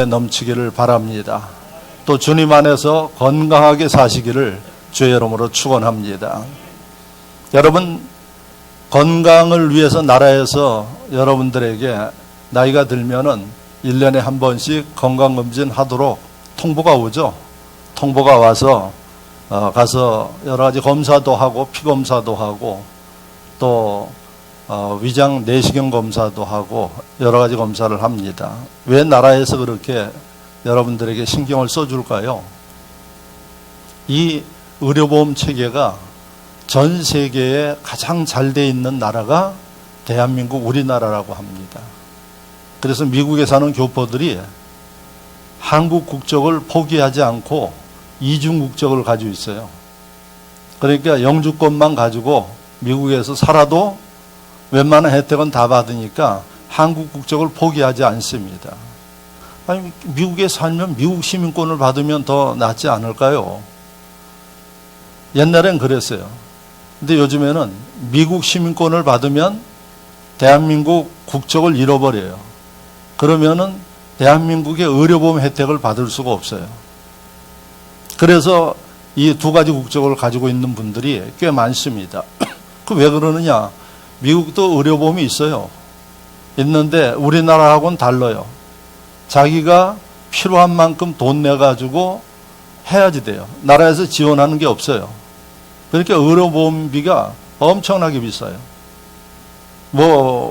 넘치기를 바랍니다. 또 주님 안에서 건강하게 사시기를 주의 이름으로 축원합니다. 여러분, 건강을 위해서 나라에서 여러분들에게 나이가 들면은 1년에 한 번씩 건강검진 하도록 통보가 오죠. 통보가 와서 가서 여러 가지 검사도 하고 피검사도 하고 또 위장 내시경 검사도 하고 여러 가지 검사를 합니다. 왜 나라에서 그렇게 여러분들에게 신경을 써줄까요? 이 의료보험 체계가 전 세계에 가장 잘 돼 있는 나라가 대한민국 우리나라라고 합니다. 그래서 미국에 사는 교포들이 한국 국적을 포기하지 않고 이중 국적을 가지고 있어요. 그러니까 영주권만 가지고 미국에서 살아도 웬만한 혜택은 다 받으니까 한국 국적을 포기하지 않습니다. 아니, 미국에 살면 미국 시민권을 받으면 더 낫지 않을까요? 옛날엔 그랬어요. 근데 요즘에는 미국 시민권을 받으면 대한민국 국적을 잃어버려요. 그러면은 대한민국의 의료보험 혜택을 받을 수가 없어요. 그래서 이 두 가지 국적을 가지고 있는 분들이 꽤 많습니다. 그 왜 그러느냐? 미국도 의료보험이 있어요. 있는데 우리나라하고는 달라요. 자기가 필요한 만큼 돈 내가지고 해야지 돼요. 나라에서 지원하는 게 없어요. 그러니까 의료보험비가 엄청나게 비싸요.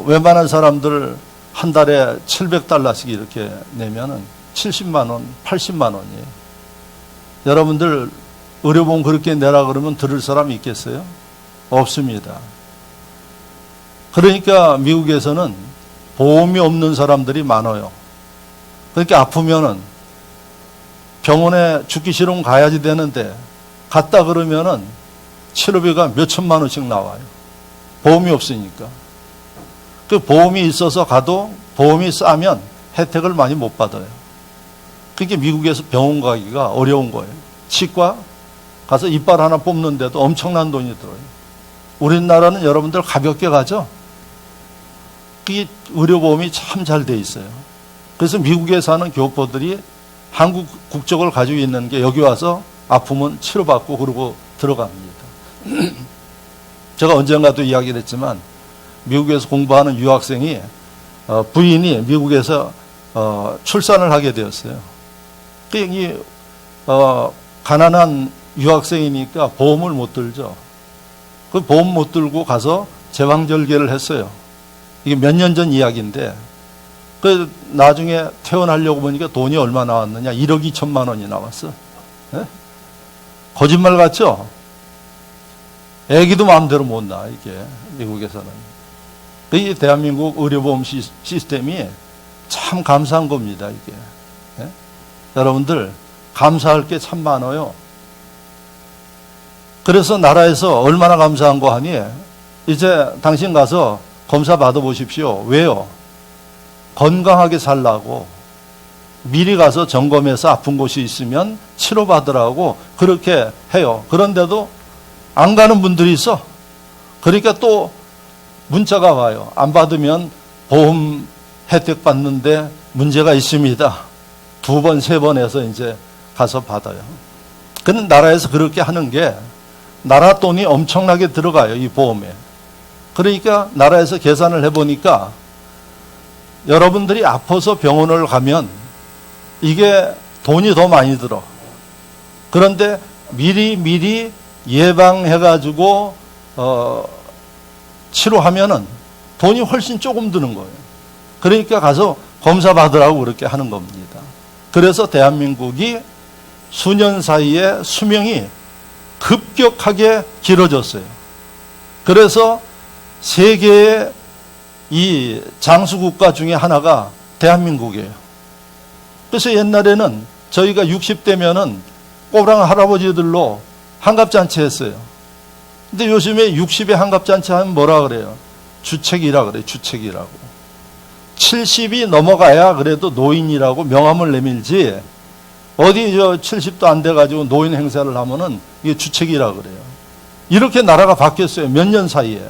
웬만한 사람들 한 달에 $700씩 이렇게 내면은 70만 원, 80만 원이에요. 여러분들 의료보험 그렇게 내라 그러면 들을 사람이 있겠어요? 없습니다. 그러니까 미국에서는 보험이 없는 사람들이 많아요. 그러니까 아프면은 병원에 죽기 싫으면 가야지 되는데 갔다 그러면은 치료비가 몇 천만 원씩 나와요. 보험이 없으니까. 그 보험이 있어서 가도 보험이 싸면 혜택을 많이 못 받아요. 그게 미국에서 병원 가기가 어려운 거예요. 치과 가서 이빨 하나 뽑는데도 엄청난 돈이 들어요. 우리나라는 여러분들 가볍게 가죠? 그게 의료보험이 참 잘 돼 있어요. 그래서 미국에 사는 교포들이 한국 국적을 가지고 있는 게 여기 와서 아프면 치료받고 그러고 들어갑니다. 제가 언젠가도 이야기를 했지만 미국에서 공부하는 유학생이 부인이 미국에서 출산을 하게 되었어요. 이 가난한 유학생이니까 보험을 못 들죠. 그 보험 못 들고 가서 제왕절개를 했어요. 이게 몇 년 전 이야기인데 그 나중에 퇴원하려고 보니까 돈이 얼마 나왔느냐? 1억 2천만 원이 나왔어. 네? 거짓말 같죠? 애기도 마음대로 못 나, 이게 미국에서는. 이 대한민국 의료보험 시스템이 참 감사한 겁니다, 이게. 네? 여러분들 감사할 게 참 많아요. 그래서 나라에서 얼마나 감사한 거 하니? 이제 당신 가서 검사 받아보십시오. 왜요? 건강하게 살라고. 미리 가서 점검해서 아픈 곳이 있으면 치료받으라고 그렇게 해요. 그런데도 안 가는 분들이 있어. 그러니까 또 문자가 와요. 안 받으면 보험 혜택 받는데 문제가 있습니다. 2번, 3번 해서 이제 가서 받아요. 그는 나라에서 그렇게 하는 게 나라 돈이 엄청나게 들어가요, 이 보험에. 그러니까 나라에서 계산을 해보니까 여러분들이 아파서 병원을 가면 이게 돈이 더 많이 들어. 그런데 미리 예방해가지고 치료하면은 돈이 훨씬 조금 드는 거예요. 그러니까 가서 검사 받으라고 그렇게 하는 겁니다. 그래서 대한민국이 수년 사이에 수명이 급격하게 길어졌어요. 그래서 세계의 이 장수국가 중에 하나가 대한민국이에요. 그래서 옛날에는 저희가 60대면은 꼬부랑 할아버지들로 한갑잔치 했어요. 근데 요즘에 60에 한갑잔치 하면 뭐라 그래요? 주책이라 그래요. 주책이라고. 70이 넘어가야 그래도 노인이라고 명함을 내밀지 어디 70도 안 돼가지고 노인 행사를 하면은 이게 주책이라 그래요. 이렇게 나라가 바뀌었어요. 몇 년 사이에.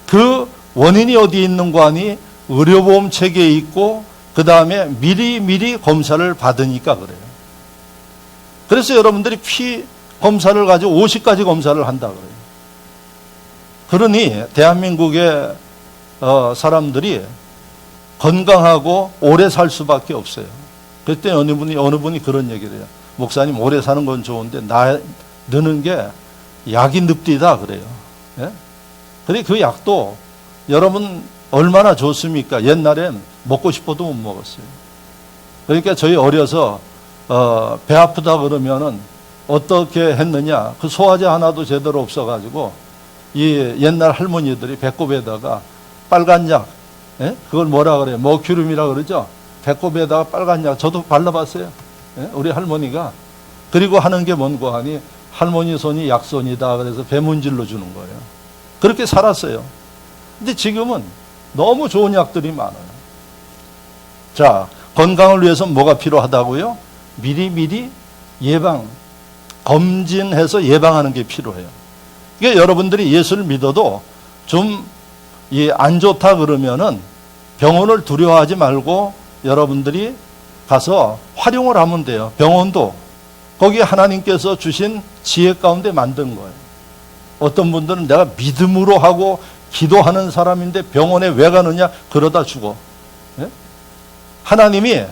그 원인이 어디에 있는 거 아니? 의료보험 체계에 있고 그 다음에 미리 검사를 받으니까 그래요. 그래서 여러분들이 피 검사를 가지고 50가지 검사를 한다 그래요. 그러니 대한민국의 사람들이 건강하고 오래 살 수밖에 없어요. 그때 어느 분이 그런 얘기를 해요. 목사님, 오래 사는 건 좋은데 느는 게 약이 늪디다 그래요. 예? 근데 그 약도 여러분 얼마나 좋습니까? 옛날엔 먹고 싶어도 못 먹었어요. 그러니까 저희 어려서 배 아프다 그러면은 어떻게 했느냐? 그 소화제 하나도 제대로 없어가지고 이 옛날 할머니들이 배꼽에다가 빨간 약, 예? 그걸 뭐라 그래요? 머큐름이라 그러죠? 배꼽에다가 빨간 약, 저도 발라봤어요. 예? 우리 할머니가. 그리고 하는 게 뭔고 하니 할머니 손이 약손이다. 그래서 배문질러 주는 거예요. 그렇게 살았어요. 근데 지금은 너무 좋은 약들이 많아요. 자, 건강을 위해서 뭐가 필요하다고요? 미리 예방, 검진해서 예방하는 게 필요해요. 이게 여러분들이 예수를 믿어도 좀 안 좋다 그러면은 병원을 두려워하지 말고 여러분들이 가서 활용을 하면 돼요. 병원도 거기 하나님께서 주신 지혜 가운데 만든 거예요. 어떤 분들은 내가 믿음으로 하고 기도하는 사람인데 병원에 왜 가느냐? 그러다 죽어. 예? 하나님이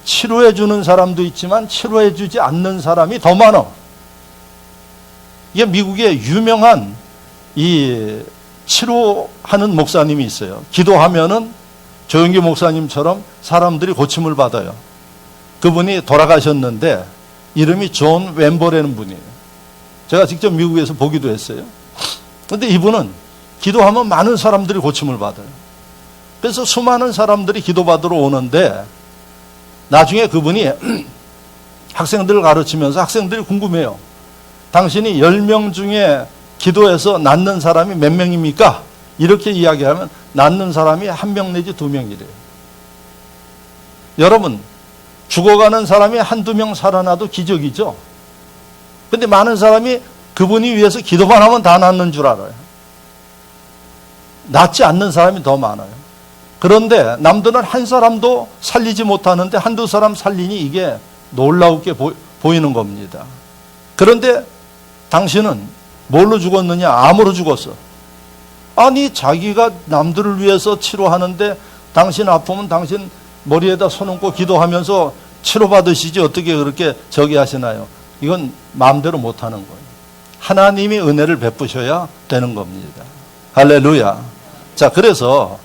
치료해 주는 사람도 있지만 치료해 주지 않는 사람이 더 많아. 이게 미국의 유명한 이 치료하는 목사님이 있어요. 기도하면은 조영기 목사님처럼 사람들이 고침을 받아요. 그분이 돌아가셨는데 이름이 존 웸버라는 분이에요. 제가 직접 미국에서 보기도 했어요. 그런데 이분은 기도하면 많은 사람들이 고침을 받아요. 그래서 수많은 사람들이 기도받으러 오는데 나중에 그분이 학생들을 가르치면서 학생들이 궁금해요. 당신이 10명 중에 기도해서 낫는 사람이 몇 명입니까? 이렇게 이야기하면 낫는 사람이 1명 내지 2명이래요. 여러분, 죽어가는 사람이 1-2명 살아나도 기적이죠. 근데 많은 사람이 그분이 위해서 기도만 하면 다 낫는 줄 알아요. 낫지 않는 사람이 더 많아요. 그런데 남들은 한 사람도 살리지 못하는데 1-2 사람 살리니 이게 놀라우게 보이는 겁니다. 그런데 당신은 뭘로 죽었느냐? 암으로 죽었어. 아니, 자기가 남들을 위해서 치료하는데 당신 아프면 당신 머리에다 손 얹고 기도하면서 치료받으시지 어떻게 그렇게 저기 하시나요? 이건 마음대로 못하는 거예요. 하나님이 은혜를 베푸셔야 되는 겁니다. 할렐루야. 자, 그래서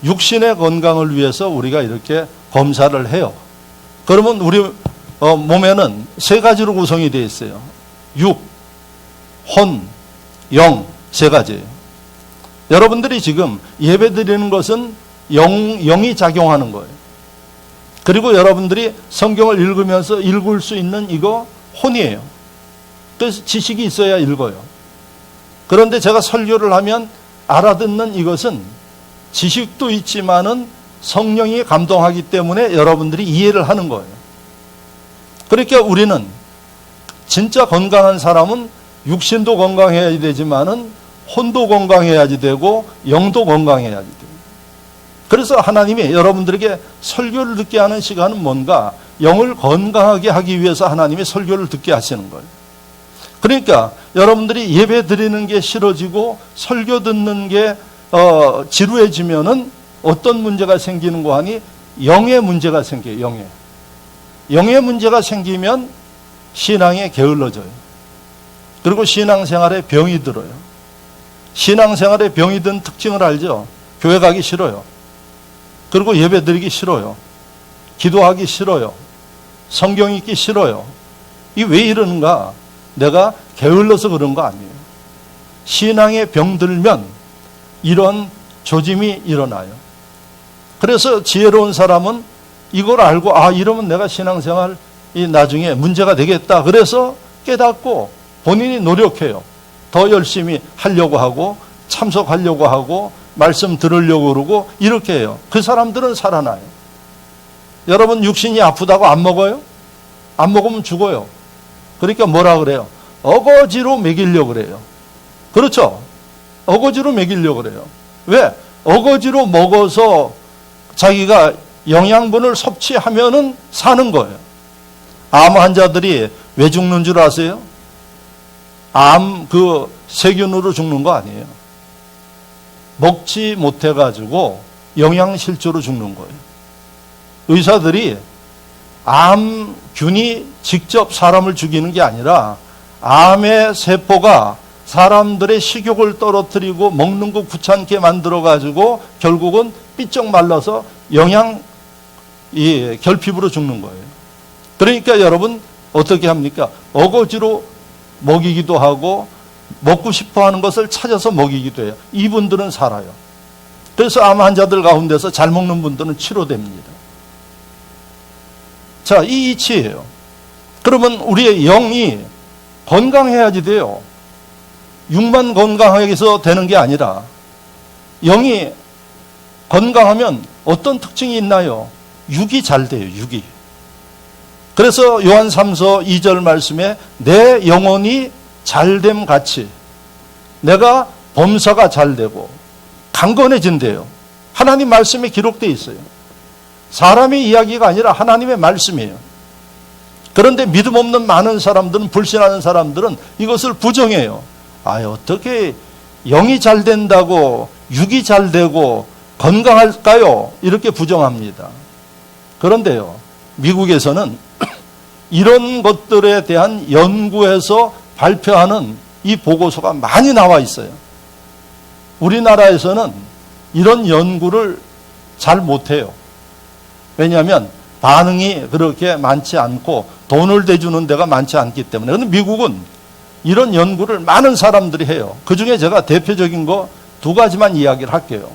육신의 건강을 위해서 우리가 이렇게 검사를 해요. 그러면 우리 몸에는 3가지로 구성이 되어 있어요. 육, 혼, 영, 3가지예요. 여러분들이 지금 예배 드리는 것은 영이 작용하는 거예요. 그리고 여러분들이 성경을 읽으면서 읽을 수 있는 이거 혼이에요. 그래서 지식이 있어야 읽어요. 그런데 제가 설교를 하면 알아듣는 이것은 지식도 있지만은 성령이 감동하기 때문에 여러분들이 이해를 하는 거예요. 그러니까 우리는 진짜 건강한 사람은 육신도 건강해야 되지만은 혼도 건강해야지 되고 영도 건강해야지 돼요. 그래서 하나님이 여러분들에게 설교를 듣게 하는 시간은 뭔가 영을 건강하게 하기 위해서 하나님이 설교를 듣게 하시는 거예요. 그러니까 여러분들이 예배 드리는 게 싫어지고 설교 듣는 게 지루해지면은 어떤 문제가 생기는 거 하니 영의 문제가 생겨요. 영의 문제가 생기면 신앙에 게을러져요. 그리고 신앙생활에 병이 들어요. 신앙생활에 병이 든 특징을 알죠? 교회 가기 싫어요. 그리고 예배 드리기 싫어요. 기도하기 싫어요. 성경 읽기 싫어요. 이게 왜 이러는가? 내가 게을러서 그런 거 아니에요. 신앙에 병 들면 이런 조짐이 일어나요. 그래서 지혜로운 사람은 이걸 알고 이러면 내가 신앙생활이 나중에 문제가 되겠다. 그래서 깨닫고 본인이 노력해요. 더 열심히 하려고 하고 참석하려고 하고 말씀 들으려고 그러고 이렇게 해요. 그 사람들은 살아나요. 여러분 육신이 아프다고 안 먹어요? 안 먹으면 죽어요. 그러니까 뭐라 그래요? 어거지로 먹이려고 그래요. 그렇죠? 어거지로 먹이려고 그래요. 왜? 어거지로 먹어서 자기가 영양분을 섭취하면은 사는 거예요. 암 환자들이 왜 죽는 줄 아세요? 암 세균으로 죽는 거 아니에요. 먹지 못해가지고 영양실조로 죽는 거예요. 의사들이 암균이 직접 사람을 죽이는 게 아니라 암의 세포가 사람들의 식욕을 떨어뜨리고 먹는 거 귀찮게 만들어가지고 결국은 삐쩍 말라서 결핍으로 죽는 거예요. 그러니까 여러분 어떻게 합니까? 어거지로 먹이기도 하고 먹고 싶어 하는 것을 찾아서 먹이기도 해요. 이분들은 살아요. 그래서 암 환자들 가운데서 잘 먹는 분들은 치료됩니다. 자, 이 이치예요. 그러면 우리의 영이 건강해야지 돼요. 육만 건강해서 되는 게 아니라 영이 건강하면 어떤 특징이 있나요? 육이 잘 돼요. 육이. 그래서 요한 3서 2절 말씀에 내 영혼이 잘됨 같이 내가 범사가 잘 되고 강건해진대요. 하나님 말씀에 기록되어 있어요. 사람의 이야기가 아니라 하나님의 말씀이에요. 그런데 믿음 없는 많은 사람들은, 불신하는 사람들은 이것을 부정해요. 어떻게 영이 잘 된다고 육이 잘 되고 건강할까요? 이렇게 부정합니다. 그런데요, 미국에서는 이런 것들에 대한 연구에서 발표하는 이 보고서가 많이 나와 있어요. 우리나라에서는 이런 연구를 잘 못해요. 왜냐하면 반응이 그렇게 많지 않고 돈을 대주는 데가 많지 않기 때문에. 그런데 미국은 이런 연구를 많은 사람들이 해요. 그 중에 제가 대표적인 거 두 가지만 이야기를 할게요.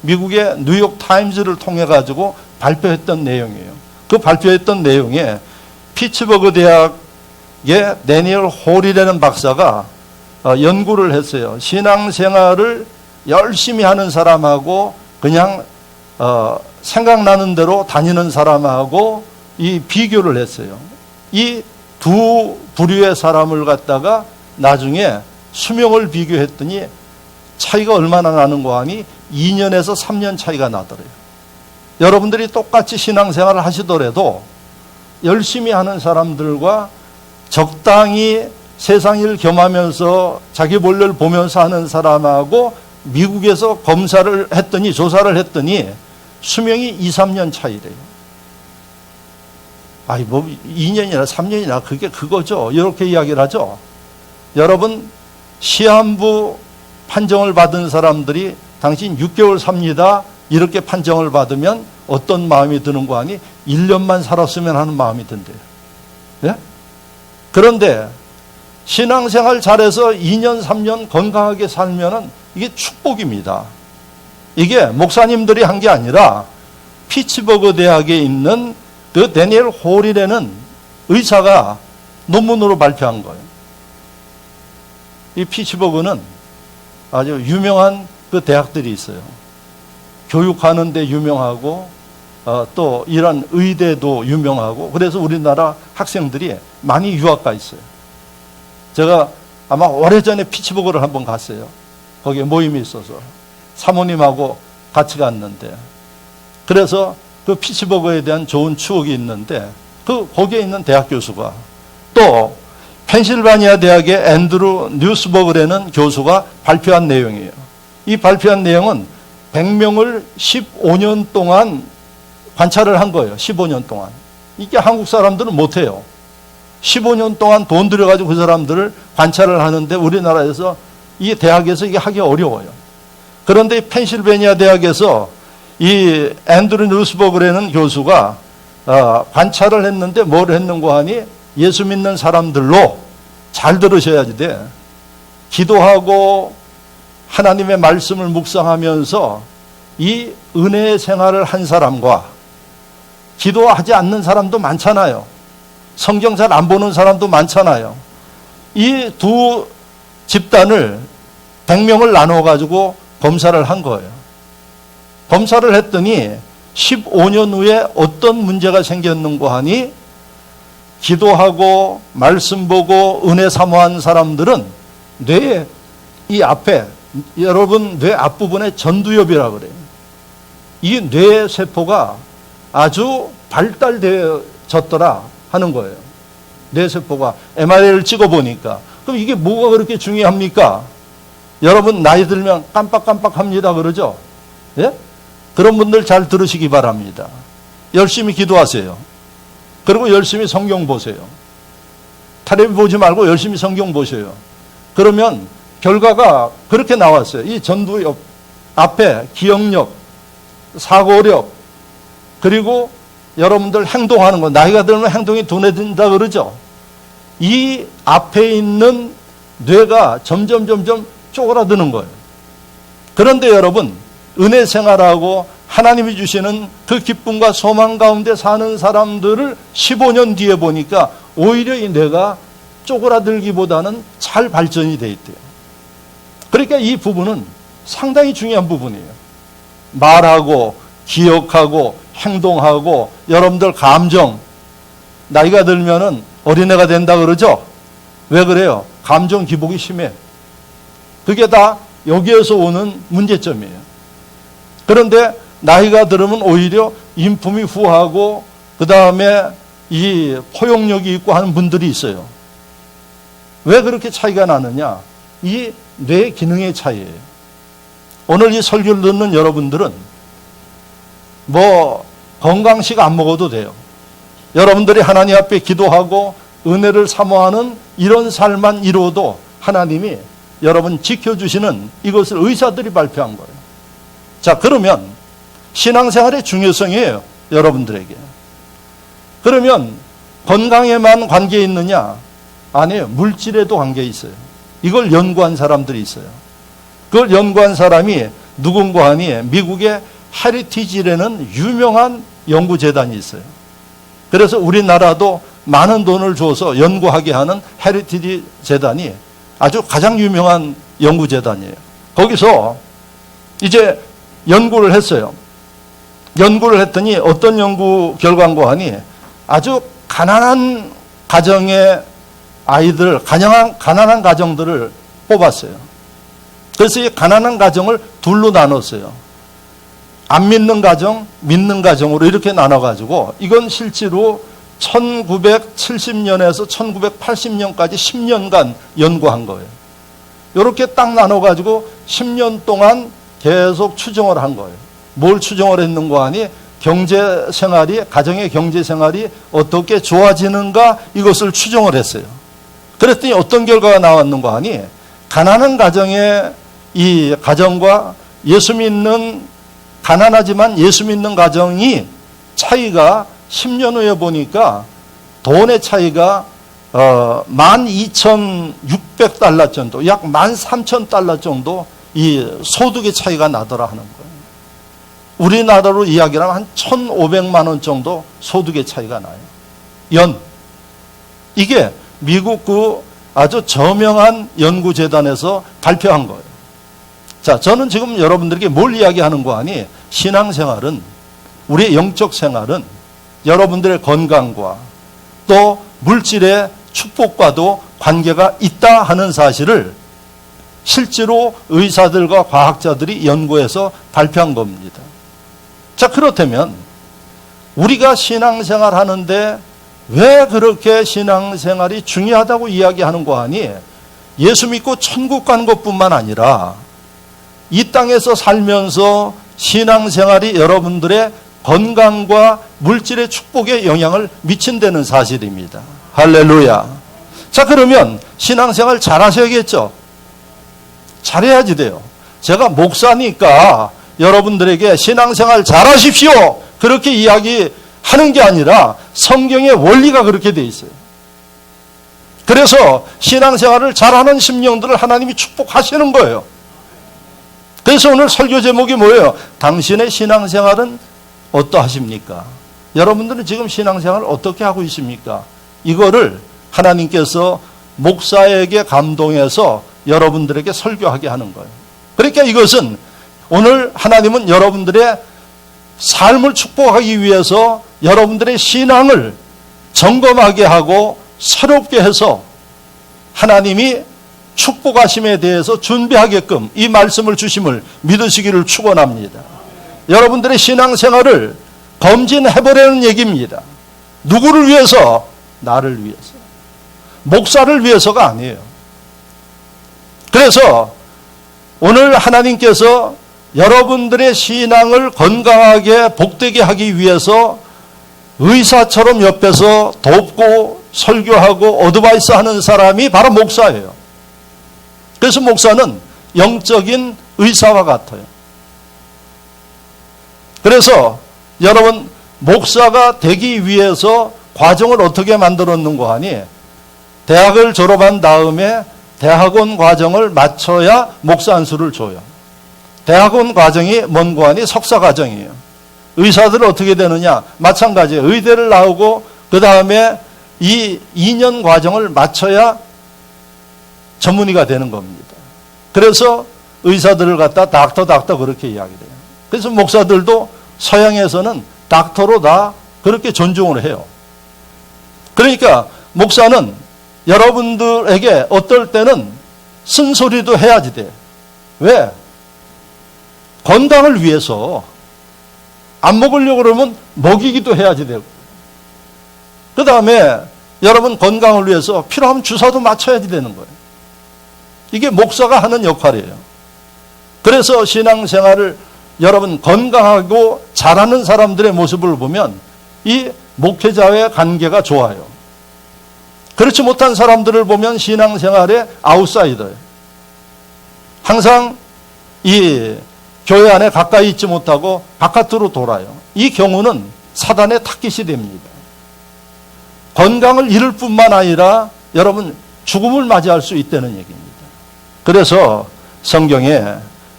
미국의 뉴욕 타임즈를 통해 가지고 발표했던 내용이에요. 그 발표했던 내용에 피츠버그 대학의 데니얼 홀이라는 박사가 연구를 했어요. 신앙생활을 열심히 하는 사람하고 그냥 생각나는 대로 다니는 사람하고 이 비교를 했어요. 이 두 부류의 사람을 갖다가 나중에 수명을 비교했더니 차이가 얼마나 나는 거 하니 2년에서 3년 차이가 나더래요. 여러분들이 똑같이 신앙생활을 하시더라도 열심히 하는 사람들과 적당히 세상 일 겸하면서 자기 볼일 보면서 하는 사람하고 미국에서 검사를 했더니, 조사를 했더니 수명이 2, 3년 차이래요. 2년이나 3년이나 그거죠. 이렇게 이야기를 하죠. 여러분, 시한부 판정을 받은 사람들이 당신 6개월 삽니다. 이렇게 판정을 받으면 어떤 마음이 드는 거 아니? 1년만 살았으면 하는 마음이 든대요. 예? 그런데 신앙생활 잘해서 2년, 3년 건강하게 살면은 이게 축복입니다. 이게 목사님들이 한 게 아니라 피츠버그 대학에 있는 그 데니얼 홀이라는 의사가 논문으로 발표한 거예요. 이 피츠버그는 아주 유명한 그 대학들이 있어요. 교육하는 데 유명하고 또 이런 의대도 유명하고, 그래서 우리나라 학생들이 많이 유학 가 있어요. 제가 아마 오래전에 피츠버그를 한번 갔어요. 거기에 모임이 있어서 사모님하고 같이 갔는데, 그래서 그 피츠버그에 대한 좋은 추억이 있는데, 거기에 있는 대학 교수가 또 펜실바니아 대학의 앤드루 뉴스버그라는 교수가 발표한 내용이에요. 이 발표한 내용은 100명을 15년 동안 관찰을 한 거예요. 15년 동안. 이게 한국 사람들은 못해요. 15년 동안 돈 들여가지고 그 사람들을 관찰을 하는데 우리나라에서 이 대학에서 이게 하기 어려워요. 그런데 펜실베니아 대학에서 이 앤드루 뉴스버그라는 교수가 관찰을 했는데 뭘 했는가 하니, 예수 믿는 사람들로, 잘 들으셔야지 돼, 기도하고 하나님의 말씀을 묵상하면서 이 은혜의 생활을 한 사람과 기도하지 않는 사람도 많잖아요. 성경 잘 안 보는 사람도 많잖아요. 이 두 집단을 100명을 나눠 가지고 검사를 한 거예요. 검사를 했더니 15년 후에 어떤 문제가 생겼는가 하니, 기도하고 말씀 보고 은혜 사모한 사람들은 뇌에, 이 앞에, 여러분 뇌 앞부분에 전두엽이라고 그래요. 이 뇌 세포가 아주 발달되어졌더라 하는 거예요. 뇌세포가 MRI를 찍어보니까. 그럼 이게 뭐가 그렇게 중요합니까? 여러분 나이 들면 깜빡깜빡합니다 그러죠? 예? 그런 분들 잘 들으시기 바랍니다. 열심히 기도하세요. 그리고 열심히 성경 보세요. 텔레비 보지 말고 열심히 성경 보셔요. 그러면 결과가 그렇게 나왔어요. 이 전두 앞에 기억력, 사고력, 그리고 여러분들 행동하는 거, 나이가 들면 행동이 둔해진다 그러죠? 이 앞에 있는 뇌가 점점 쪼그라드는 거예요. 그런데 여러분, 은혜 생활하고 하나님이 주시는 그 기쁨과 소망 가운데 사는 사람들을 15년 뒤에 보니까 오히려 이 뇌가 쪼그라들기보다는 잘 발전이 돼 있대요. 그러니까 이 부분은 상당히 중요한 부분이에요. 말하고 기억하고 행동하고 여러분들 감정, 나이가 들면은 어린애가 된다 그러죠? 왜 그래요? 감정 기복이 심해. 그게 다 여기에서 오는 문제점이에요. 그런데 나이가 들으면 오히려 인품이 후하고 그 다음에 이 포용력이 있고 하는 분들이 있어요. 왜 그렇게 차이가 나느냐? 이 뇌 기능의 차이예요. 오늘 이 설교를 듣는 여러분들은 뭐 건강식 안 먹어도 돼요. 여러분들이 하나님 앞에 기도하고 은혜를 사모하는 이런 삶만 이루어도 하나님이 여러분 지켜주시는 이것을 의사들이 발표한 거예요. 자, 그러면 신앙생활의 중요성이에요. 여러분들에게. 그러면 건강에만 관계 있느냐? 아니에요. 물질에도 관계 있어요. 이걸 연구한 사람들이 있어요. 그걸 연구한 사람이 누군가 하니 미국의 헤리티지라는 유명한 연구재단이 있어요. 그래서 우리나라도 많은 돈을 줘서 연구하게 하는 헤리티지 재단이 아주 가장 유명한 연구재단이에요. 거기서 이제 연구를 했어요. 연구를 했더니 어떤 연구 결과인가 하니 아주 가난한 가정의 아이들, 가난한 가정들을 뽑았어요. 그래서 이 가난한 가정을 둘로 나눴어요. 안 믿는 가정, 믿는 가정으로 이렇게 나눠가지고 이건 실제로 1970년에서 1980년까지 10년간 연구한 거예요. 이렇게 딱 나눠가지고 10년 동안 계속 추정을 한 거예요. 뭘 추정을 했는가 하니 경제생활이, 가정의 경제생활이 어떻게 좋아지는가 이것을 추정을 했어요. 그랬더니 어떤 결과가 나왔는가 하니 가난한 가정의 이 가정과 예수 믿는 가난하지만 예수 믿는 가정이 차이가 10년 후에 보니까 돈의 차이가 12,600달러 정도, 약 13,000달러 정도 이 소득의 차이가 나더라 하는 거예요. 우리나라로 이야기하면 한 1,500만 원 정도 소득의 차이가 나요. 연. 이게 미국 그 아주 저명한 연구재단에서 발표한 거예요. 자, 저는 지금 여러분들에게 뭘 이야기하는 거 아니? 신앙생활은, 우리의 영적 생활은 여러분들의 건강과 또 물질의 축복과도 관계가 있다 하는 사실을 실제로 의사들과 과학자들이 연구해서 발표한 겁니다. 자, 그렇다면 우리가 신앙생활 하는데 왜 그렇게 신앙생활이 중요하다고 이야기하는 거 아니? 예수 믿고 천국 가는 것뿐만 아니라 이 땅에서 살면서 신앙생활이 여러분들의 건강과 물질의 축복에 영향을 미친다는 사실입니다. 할렐루야. 자, 그러면 신앙생활 잘 하셔야겠죠? 잘해야지 돼요. 제가 목사니까 여러분들에게 신앙생활 잘 하십시오 그렇게 이야기하는 게 아니라 성경의 원리가 그렇게 돼 있어요. 그래서 신앙생활을 잘하는 심령들을 하나님이 축복하시는 거예요. 그래서 오늘 설교 제목이 뭐예요? 당신의 신앙생활은 어떠하십니까? 여러분들은 지금 신앙생활을 어떻게 하고 있습니까? 이거를 하나님께서 목사에게 감동해서 여러분들에게 설교하게 하는 거예요. 그러니까 이것은 오늘 하나님은 여러분들의 삶을 축복하기 위해서 여러분들의 신앙을 점검하게 하고 새롭게 해서 하나님이 축복하심에 대해서 준비하게끔 이 말씀을 주심을 믿으시기를 축원합니다. 여러분들의 신앙생활을 검진해보려는 얘기입니다. 누구를 위해서? 나를 위해서. 목사를 위해서가 아니에요. 그래서 오늘 하나님께서 여러분들의 신앙을 건강하게 복되게 하기 위해서 의사처럼 옆에서 돕고 설교하고 어드바이스 하는 사람이 바로 목사예요. 그래서 목사는 영적인 의사와 같아요. 그래서 여러분, 목사가 되기 위해서 과정을 어떻게 만들었는가 하니, 대학을 졸업한 다음에 대학원 과정을 마쳐야 목사 안수를 줘요. 대학원 과정이 뭔가 하니 석사 과정이에요. 의사들은 어떻게 되느냐? 마찬가지예요. 의대를 나오고 그 다음에 이 2년 과정을 마쳐야 전문의가 되는 겁니다. 그래서 의사들을 갖다 닥터 그렇게 이야기해요. 그래서 목사들도 서양에서는 닥터로 다 그렇게 존중을 해요. 그러니까 목사는 여러분들에게 어떨 때는 쓴소리도 해야지 돼. 왜? 건강을 위해서 안 먹으려고 그러면 먹이기도 해야지 되고, 그 다음에 여러분 건강을 위해서 필요하면 주사도 맞춰야지 되는 거예요. 이게 목사가 하는 역할이에요. 그래서 신앙생활을 여러분 건강하고 잘하는 사람들의 모습을 보면 이 목회자와의 관계가 좋아요. 그렇지 못한 사람들을 보면 신앙생활의 아웃사이더예요. 항상 이 교회 안에 가까이 있지 못하고 바깥으로 돌아요. 이 경우는 사단의 타깃이 됩니다. 건강을 잃을 뿐만 아니라 여러분 죽음을 맞이할 수 있다는 얘기입니다. 그래서 성경에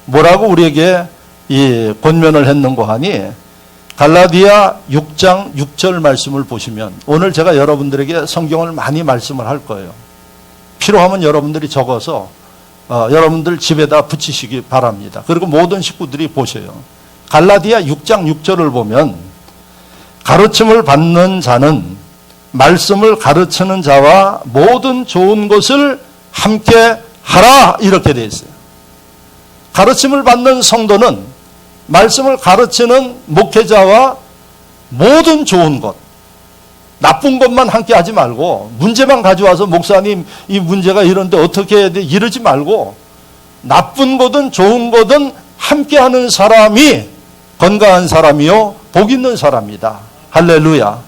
뭐라고 우리에게 이 권면을 했는가 하니, 갈라디아 6장 6절 말씀을 보시면, 오늘 제가 여러분들에게 성경을 많이 말씀을 할 거예요. 필요하면 여러분들이 적어서 여러분들 집에다 붙이시기 바랍니다. 그리고 모든 식구들이 보셔요. 갈라디아 6장 6절을 보면, 가르침을 받는 자는 말씀을 가르치는 자와 모든 좋은 것을 함께 하라, 이렇게 되어 있어요. 가르침을 받는 성도는 말씀을 가르치는 목회자와 모든 좋은 것, 나쁜 것만 함께 하지 말고, 문제만 가져와서 목사님 이 문제가 이런데 어떻게 해야 돼 이러지 말고, 나쁜 거든 좋은 거든 함께 하는 사람이 건강한 사람이요 복 있는 사람이다. 할렐루야.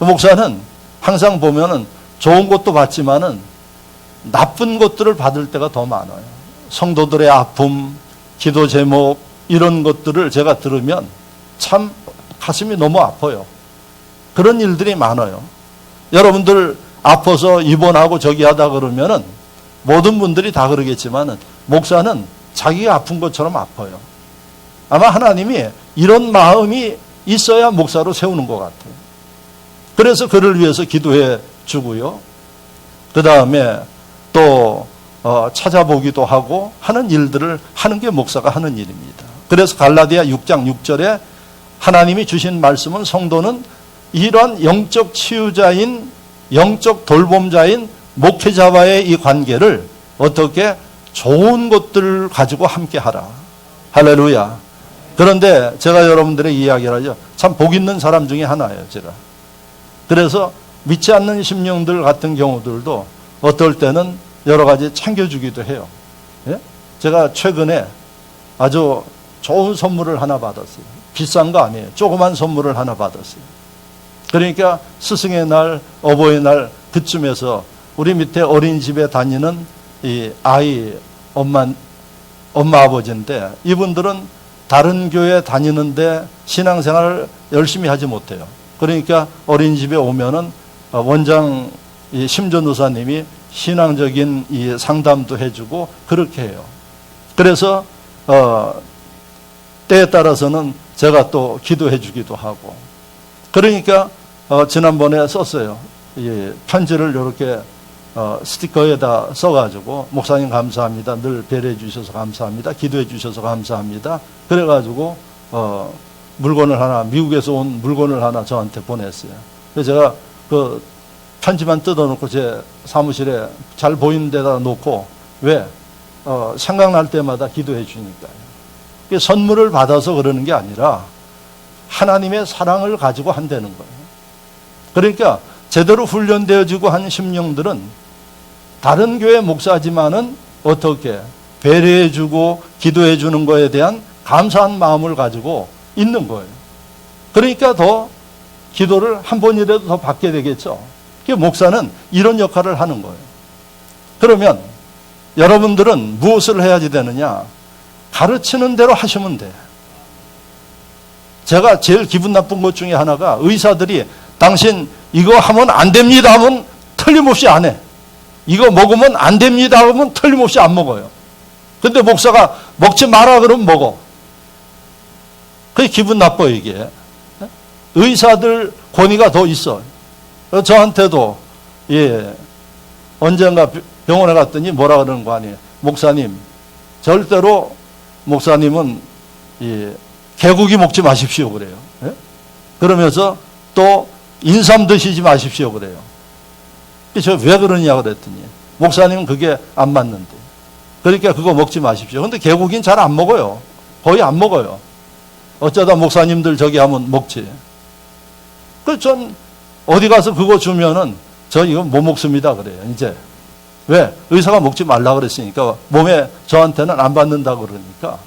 목사는 항상 보면은 좋은 것도 받지만은 나쁜 것들을 받을 때가 더 많아요. 성도들의 아픔, 기도 제목, 이런 것들을 제가 들으면 참 가슴이 너무 아파요. 그런 일들이 많아요. 여러분들 아파서 입원하고 저기 하다 그러면은 모든 분들이 다 그러겠지만은 목사는 자기가 아픈 것처럼 아파요. 아마 하나님이 이런 마음이 있어야 목사로 세우는 것 같아요. 그래서 그를 위해서 기도해 주고요. 그 다음에 또 찾아보기도 하고 하는 일들을 하는 게 목사가 하는 일입니다. 그래서 갈라디아 6장 6절에 하나님이 주신 말씀은, 성도는 이러한 영적 치유자인, 영적 돌봄자인 목회자와의 이 관계를 어떻게 좋은 것들을 가지고 함께 하라. 할렐루야. 그런데 제가 여러분들의 이야기를 하죠. 참 복 있는 사람 중에 하나예요, 제가. 그래서 믿지 않는 심령들 같은 경우들도 어떨 때는 여러 가지 챙겨주기도 해요. 예? 제가 최근에 아주 좋은 선물을 하나 받았어요. 비싼 거 아니에요. 조그만 선물을 하나 받았어요. 그러니까 스승의 날, 어버이날 그쯤에서 우리 밑에 어린이집에 다니는 이 아이 엄마 아버지인데, 이분들은 다른 교회 다니는데 신앙생활을 열심히 하지 못해요. 그러니까 어린이집에 오면은 원장 심전도사님이 신앙적인 이 상담도 해주고 그렇게 해요. 그래서 때에 따라서는 제가 또 기도해 주기도 하고, 그러니까 지난번에 썼어요. 이 편지를 이렇게 스티커에다 써가지고, 목사님 감사합니다, 늘 배려해 주셔서 감사합니다, 기도해 주셔서 감사합니다, 그래가지고 물건을 하나, 미국에서 온 물건을 하나 저한테 보냈어요. 그래서 제가 그 편지만 뜯어놓고 제 사무실에 잘 보이는 데다 놓고, 왜? 생각날 때마다 기도해 주니까요. 선물을 받아서 그러는 게 아니라 하나님의 사랑을 가지고 한다는 거예요. 그러니까 제대로 훈련되어지고 한 심령들은 다른 교회 목사지만은 어떻게 배려해주고 기도해주는 거에 대한 감사한 마음을 가지고 있는 거예요. 그러니까 더 기도를 한 번이라도 더 받게 되겠죠. 목사는 이런 역할을 하는 거예요. 그러면 여러분들은 무엇을 해야지 되느냐? 가르치는 대로 하시면 돼. 제가 제일 기분 나쁜 것 중에 하나가 의사들이 당신 이거 하면 안 됩니다 하면 틀림없이 안 해. 이거 먹으면 안 됩니다 하면 틀림없이 안 먹어요. 근데 목사가 먹지 마라 그러면 먹어. 그게 기분 나빠요, 이게. 의사들 권위가 더 있어. 저한테도, 언젠가 병원에 갔더니 뭐라 그러는 거 아니에요. 목사님, 절대로 목사님은, 개고기 먹지 마십시오, 그래요. 그러면서 또 인삼 드시지 마십시오, 그래요. 저 왜 그러냐 그랬더니, 목사님은 그게 안 맞는데. 그러니까 그거 먹지 마십시오. 근데 개고기는 잘 안 먹어요. 거의 안 먹어요. 어쩌다 목사님들 저기 하면 먹지. 전 어디 가서 그거 주면은 저 이거 못 먹습니다 그래요. 이제 왜 의사가 먹지 말라 그랬으니까 몸에 저한테는 안 받는다 그러니까.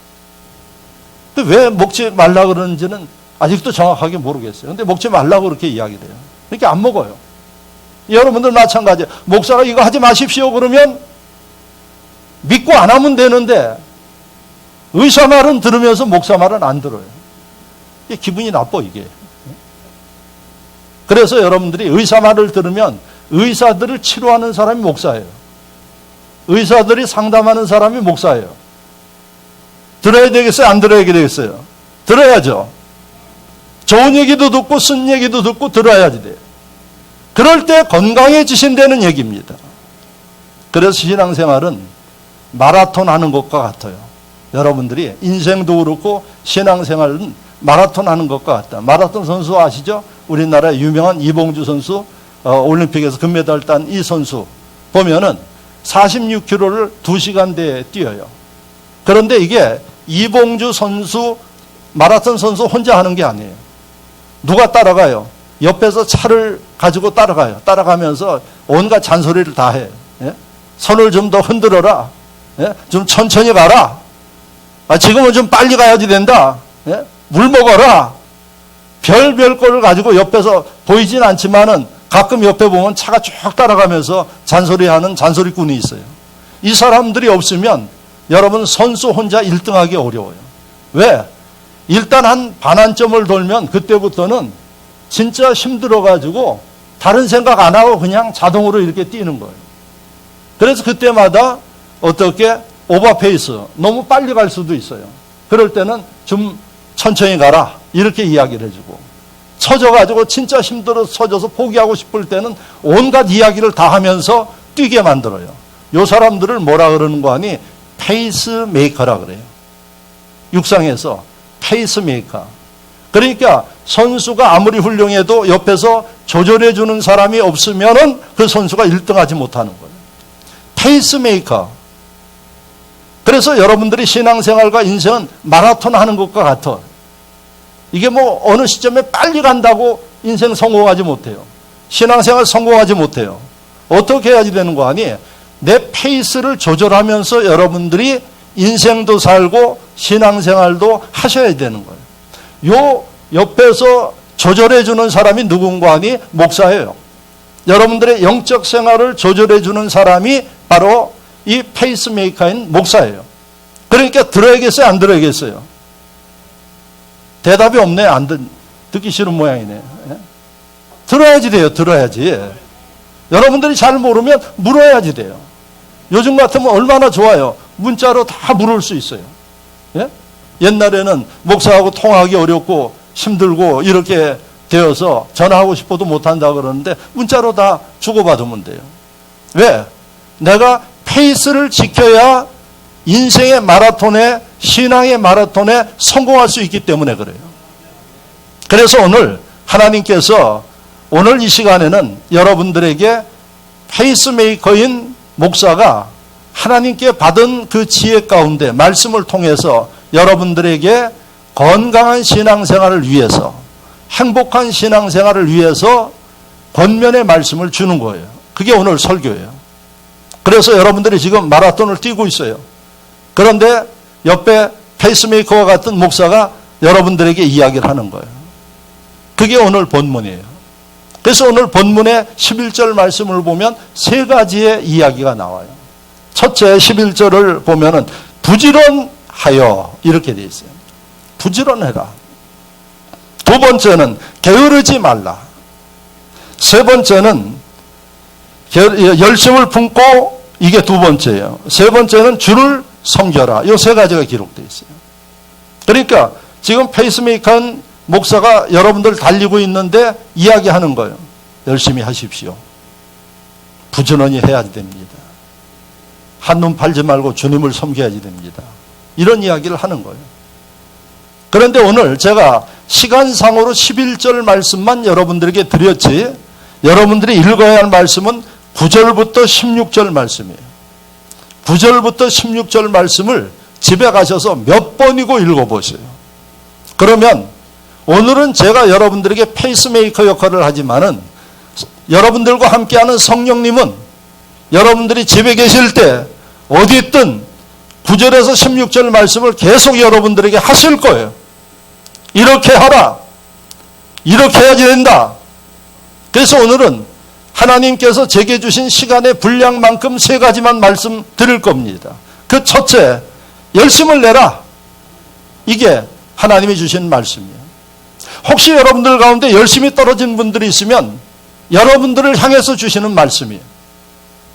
근데 왜 먹지 말라 그러는지는 아직도 정확하게 모르겠어요. 근데 먹지 말라고 그렇게 이야기를 해요. 그러니까 안 먹어요. 여러분들 마찬가지. 목사가 이거 하지 마십시오 그러면 믿고 안 하면 되는데 의사 말은 들으면서 목사 말은 안 들어요. 이게 기분이 나빠 이게. 그래서 여러분들이 의사 말을 들으면 의사들을 치료하는 사람이 목사예요. 의사들이 상담하는 사람이 목사예요. 들어야 되겠어요? 안 들어야 되겠어요? 들어야죠. 좋은 얘기도 듣고 쓴 얘기도 듣고 들어야지 돼요. 그럴 때 건강해지신다는 얘기입니다. 그래서 신앙생활은 마라톤 하는 것과 같아요. 여러분들이 인생도 그렇고 신앙생활은 마라톤 하는 것과 같다. 마라톤 선수 아시죠? 우리나라의 유명한 이봉주 선수, 올림픽에서 금메달 딴 이 선수 보면은 46km를 2시간대에 뛰어요. 그런데 이게 이봉주 선수, 마라톤 선수 혼자 하는 게 아니에요. 누가 따라가요? 옆에서 차를 가지고 따라가요. 따라가면서 온갖 잔소리를 다 해요. 손을 좀 더 흔들어라. 좀 천천히 가라. 지금은 좀 빨리 가야지 된다. 물 먹어라. 별별 거를 가지고 옆에서 보이진 않지만은 가끔 옆에 보면 차가 쭉 따라가면서 잔소리하는 잔소리꾼이 있어요. 이 사람들이 없으면 여러분 선수 혼자 1등하기 어려워요. 왜? 일단 한 반환점을 돌면 그때부터는 진짜 힘들어가지고 다른 생각 안 하고 그냥 자동으로 이렇게 뛰는 거예요. 그래서 그때마다 어떻게 오버페이스, 너무 빨리 갈 수도 있어요. 그럴 때는 좀 천천히 가라 이렇게 이야기를 해주고, 처져가지고 진짜 힘들어서 처져서 포기하고 싶을 때는 온갖 이야기를 다 하면서 뛰게 만들어요. 요 사람들을 뭐라 그러는 거 아니? 페이스메이커라 그래요. 육상에서 페이스메이커. 그러니까 선수가 아무리 훌륭해도 옆에서 조절해 주는 사람이 없으면은 그 선수가 1등하지 못하는 거예요. 페이스메이커. 그래서 여러분들이 신앙생활과 인생은 마라톤 하는 것과 같아. 이게 뭐 어느 시점에 빨리 간다고 인생 성공하지 못해요. 신앙생활 성공하지 못해요. 어떻게 해야지 되는 거 아니? 내 페이스를 조절하면서 여러분들이 인생도 살고 신앙생활도 하셔야 되는 거예요. 요 옆에서 조절해 주는 사람이 누군가 하니? 목사예요. 여러분들의 영적 생활을 조절해 주는 사람이 바로 이 페이스메이커인 목사예요. 그러니까 들어야겠어요? 안 들어야겠어요? 대답이 없네. 듣기 싫은 모양이네. 들어야지 돼요. 들어야지. 여러분들이 잘 모르면 물어야지 돼요. 요즘 같으면 얼마나 좋아요. 문자로 다 물을 수 있어요. 예? 옛날에는 목사하고 통화하기 어렵고 힘들고 이렇게 되어서 전화하고 싶어도 못한다 그러는데 문자로 다 주고받으면 돼요. 왜? 내가 페이스를 지켜야 인생의 마라톤에, 신앙의 마라톤에 성공할 수 있기 때문에 그래요. 그래서 오늘 하나님께서 오늘 이 시간에는 여러분들에게 페이스메이커인 목사가 하나님께 받은 그 지혜 가운데 말씀을 통해서 여러분들에게 건강한 신앙생활을 위해서, 행복한 신앙생활을 위해서 권면의 말씀을 주는 거예요. 그게 오늘 설교예요. 그래서 여러분들이 지금 마라톤을 뛰고 있어요. 그런데 옆에 페이스메이커와 같은 목사가 여러분들에게 이야기를 하는 거예요. 그게 오늘 본문이에요. 그래서 오늘 본문의 11절 말씀을 보면 세 가지의 이야기가 나와요. 첫째 11절을 보면은 부지런하여 이렇게 되어 있어요. 부지런해라. 두 번째는 게으르지 말라. 세 번째는 열심을 품고, 이게 두 번째예요. 세 번째는 주를 섬겨라. 이 세 가지가 기록되어 있어요. 그러니까 지금 페이스메이커 목사가 여러분들 달리고 있는데 이야기하는 거예요. 열심히 하십시오. 부지런히 해야 됩니다. 한눈 팔지 말고 주님을 섬겨야지 됩니다. 이런 이야기를 하는 거예요. 그런데 오늘 제가 시간상으로 11절 말씀만 여러분들에게 드렸지, 여러분들이 읽어야 할 말씀은 9절부터 16절 말씀이에요. 9절부터 16절 말씀을 집에 가셔서 몇 번이고 읽어보세요. 그러면 오늘은 제가 여러분들에게 페이스메이커 역할을 하지만은 여러분들과 함께하는 성령님은 여러분들이 집에 계실 때 어디 있든 9절에서 16절 말씀을 계속 여러분들에게 하실 거예요. 이렇게 하라. 이렇게 해야지 된다. 그래서 오늘은 하나님께서 제게 주신 시간의 분량만큼 세 가지만 말씀드릴 겁니다. 그 첫째, 열심을 내라. 이게 하나님이 주신 말씀이에요. 혹시 여러분들 가운데 열심히 떨어진 분들이 있으면 여러분들을 향해서 주시는 말씀이에요.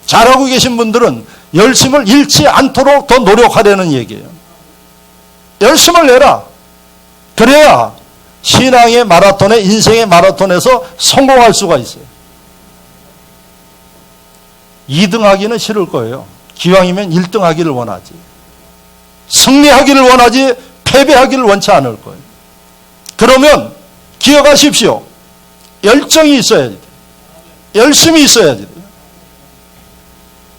잘하고 계신 분들은 열심을 잃지 않도록 더 노력하려는 얘기예요. 열심을 내라. 그래야 신앙의 마라톤에, 인생의 마라톤에서 성공할 수가 있어요. 2등 하기는 싫을 거예요. 기왕이면 1등 하기를 원하지. 승리하기를 원하지 패배하기를 원치 않을 거예요. 그러면 기억하십시오. 열정이 있어야지 돼요. 열심히 있어야지 돼요.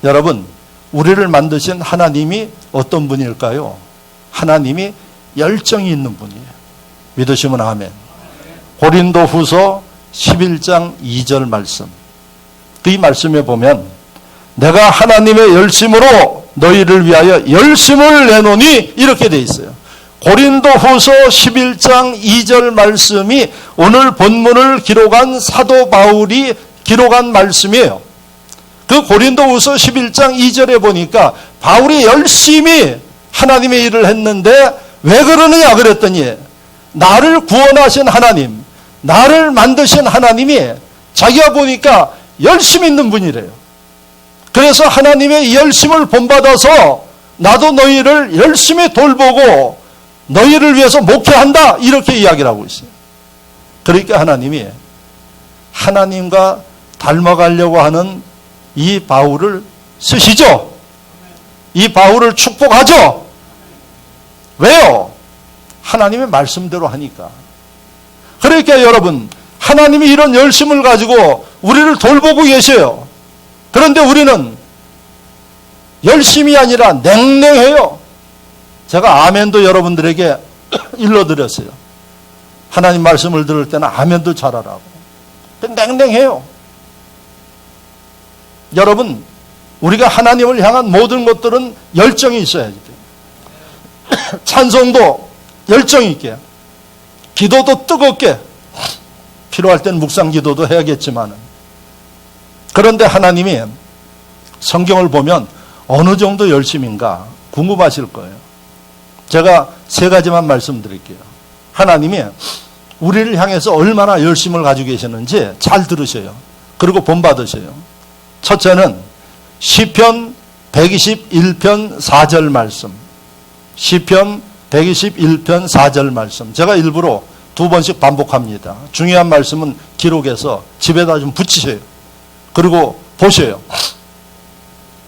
여러분, 우리를 만드신 하나님이 어떤 분일까요? 하나님이 열정이 있는 분이에요. 믿으시면 아멘. 고린도 후서 11장 2절 말씀. 이 말씀에 보면 내가 하나님의 열심으로 너희를 위하여 열심을 내노니 이렇게 돼 있어요. 고린도 후서 11장 2절 말씀이 오늘 본문을 기록한 사도 바울이 기록한 말씀이에요. 그 고린도 후서 11장 2절에 보니까 바울이 열심히 하나님의 일을 했는데 왜 그러느냐 그랬더니 나를 구원하신 하나님, 나를 만드신 하나님이 자기가 보니까 열심히 있는 분이래요. 그래서 하나님의 열심을 본받아서 나도 너희를 열심히 돌보고 너희를 위해서 목회한다 이렇게 이야기를 하고 있어요. 그러니까 하나님이 하나님과 닮아가려고 하는 이 바울을 쓰시죠. 이 바울을 축복하죠. 왜요? 하나님의 말씀대로 하니까. 그러니까 여러분, 하나님이 이런 열심을 가지고 우리를 돌보고 계셔요. 그런데 우리는 열심이 아니라 냉랭해요. 제가 아멘도 여러분들에게 일러드렸어요. 하나님 말씀을 들을 때는 아멘도 잘하라고. 냉랭해요. 여러분, 우리가 하나님을 향한 모든 것들은 열정이 있어야지 돼요. 찬송도 열정이 있게, 기도도 뜨겁게, 필요할 땐 묵상 기도도 해야겠지만, 그런데 하나님이 성경을 보면 어느 정도 열심인가 궁금하실 거예요. 제가 세 가지만 말씀드릴게요. 하나님이 우리를 향해서 얼마나 열심을 가지고 계시는지 잘 들으셔요. 그리고 본받으셔요. 첫째는 시편 121편 4절 말씀. 시편 121편 4절 말씀. 제가 일부러 두 번씩 반복합니다. 중요한 말씀은 기록해서 집에다 좀 붙이세요. 그리고 보셔요.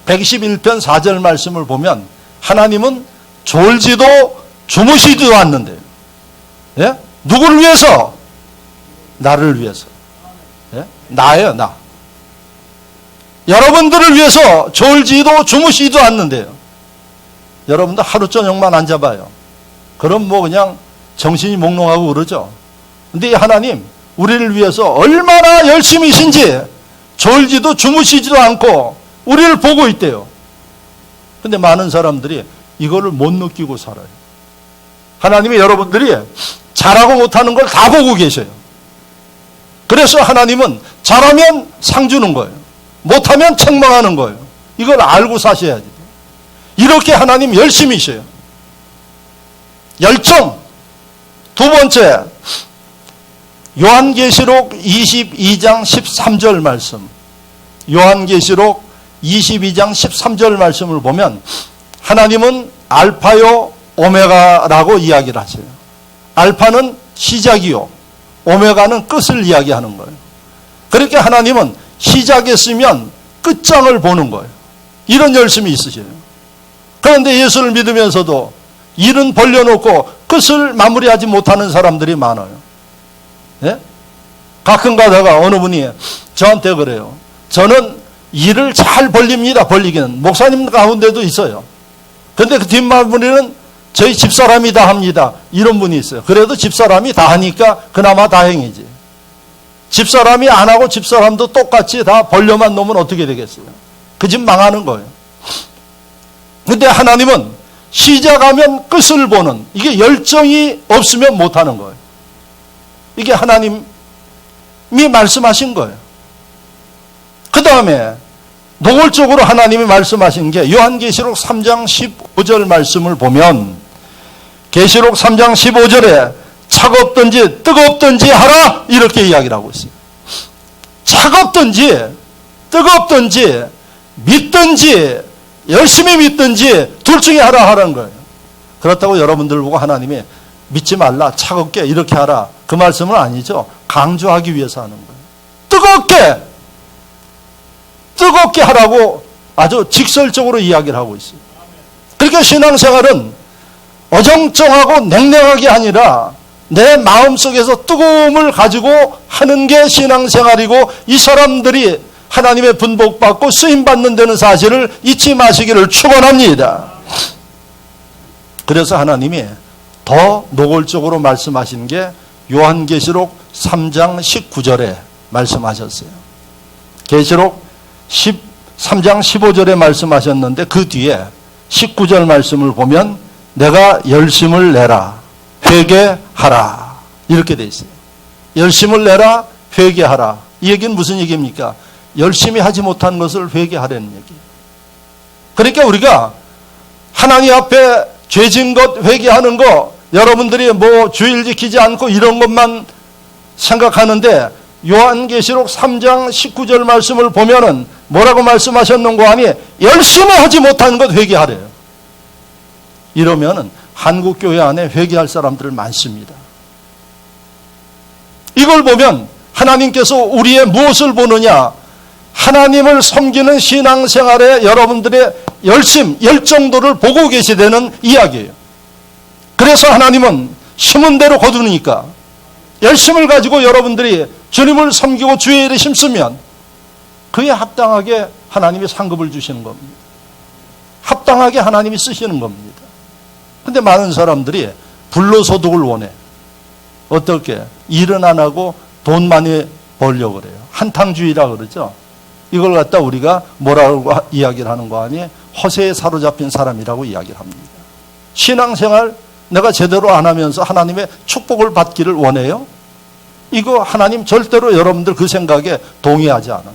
121편 4절 말씀을 보면 하나님은 졸지도 주무시지도 않는데요. 예? 누구를 위해서? 나를 위해서. 예? 나예요, 나. 여러분들을 위해서 졸지도 주무시지도 않는데요. 여러분들 하루 저녁만 앉아봐요. 그럼 뭐 그냥 정신이 몽롱하고 그러죠. 근데 이 하나님 우리를 위해서 얼마나 열심히신지 졸지도 주무시지도 않고 우리를 보고 있대요. 근데 많은 사람들이 이거를 못 느끼고 살아요. 하나님이 여러분들이 잘하고 못하는 걸 다 보고 계셔요. 그래서 하나님은 잘하면 상 주는 거예요. 못하면 책망하는 거예요. 이걸 알고 사셔야 돼요. 이렇게 하나님 열심히셔요. 열정. 두 번째, 요한계시록 22장 13절 말씀. 요한계시록 22장 13절 말씀을 보면 하나님은 알파요 오메가라고 이야기를 하세요. 알파는 시작이요, 오메가는 끝을 이야기하는 거예요. 그렇게 하나님은 시작했으면 끝장을 보는 거예요. 이런 열심이 있으셔요. 그런데 예수를 믿으면서도 일은 벌려놓고 끝을 마무리하지 못하는 사람들이 많아요. 예? 가끔 가다가 어느 분이 저한테 그래요. 저는 일을 잘 벌립니다. 벌리기는. 목사님 가운데도 있어요. 그런데 그 뒷마무리는 저희 집사람이 다 합니다. 이런 분이 있어요. 그래도 집사람이 다 하니까 그나마 다행이지. 집사람이 안 하고 집사람도 똑같이 다 벌려만 놓으면 어떻게 되겠어요? 그 집 망하는 거예요. 근데 하나님은 시작하면 끝을 보는, 이게 열정이 없으면 못하는 거예요. 이게 하나님이 말씀하신 거예요. 그 다음에 노골적으로 하나님이 말씀하신 게 요한계시록 3장 15절 말씀을 보면 계시록 3장 15절에 차갑든지 뜨겁든지 하라 이렇게 이야기를 하고 있어요. 차갑든지 뜨겁든지 믿든지 열심히 믿든지 둘 중에 하라 하라는 거예요. 그렇다고 여러분들 보고 하나님이 믿지 말라, 차갑게 이렇게 하라, 그 말씀은 아니죠. 강조하기 위해서 하는 거예요. 뜨겁게 하라고 아주 직설적으로 이야기를 하고 있어요. 그러니까 신앙생활은 어정쩡하고 냉랭하게 아니라 내 마음속에서 뜨거움을 가지고 하는 게 신앙생활이고, 이 사람들이 하나님의 분복받고 쓰임받는 데는 사실을 잊지 마시기를 축원합니다. 그래서 하나님이 더 노골적으로 말씀하신 게 요한계시록 3장 19절에 말씀하셨어요. 계시록 3장 15절에 말씀하셨는데 그 뒤에 19절 말씀을 보면 내가 열심을 내라, 회개하라 이렇게 돼 있어요. 열심을 내라, 회개하라. 이 얘기는 무슨 얘기입니까? 열심히 하지 못한 것을 회개하라는 얘기예요. 그러니까 우리가 하나님 앞에 죄진 것 회개하는 거, 여러분들이 뭐 주일 지키지 않고 이런 것만 생각하는데 요한계시록 3장 19절 말씀을 보면은 뭐라고 말씀하셨는고 하니 열심히 하지 못한 것 회개하래요. 이러면은 한국 교회 안에 회개할 사람들 많습니다. 이걸 보면 하나님께서 우리의 무엇을 보느냐? 하나님을 섬기는 신앙생활에 여러분들의 열정도를 보고 계시다는 이야기예요. 그래서 하나님은 심은 대로 거두니까 열심을 가지고 여러분들이 주님을 섬기고 주의 일에 힘쓰면 그에 합당하게 하나님이 상급을 주시는 겁니다. 합당하게 하나님이 쓰시는 겁니다. 근데 많은 사람들이 불로소득을 원해. 어떻게? 일은 안 하고 돈 많이 벌려고 그래요. 한탕주의라 그러죠. 이걸 갖다 우리가 뭐라고 이야기를 하는 거 아니에요? 허세에 사로잡힌 사람이라고 이야기를 합니다. 신앙생활 내가 제대로 안 하면서 하나님의 축복을 받기를 원해요? 이거 하나님 절대로 여러분들 그 생각에 동의하지 않아요.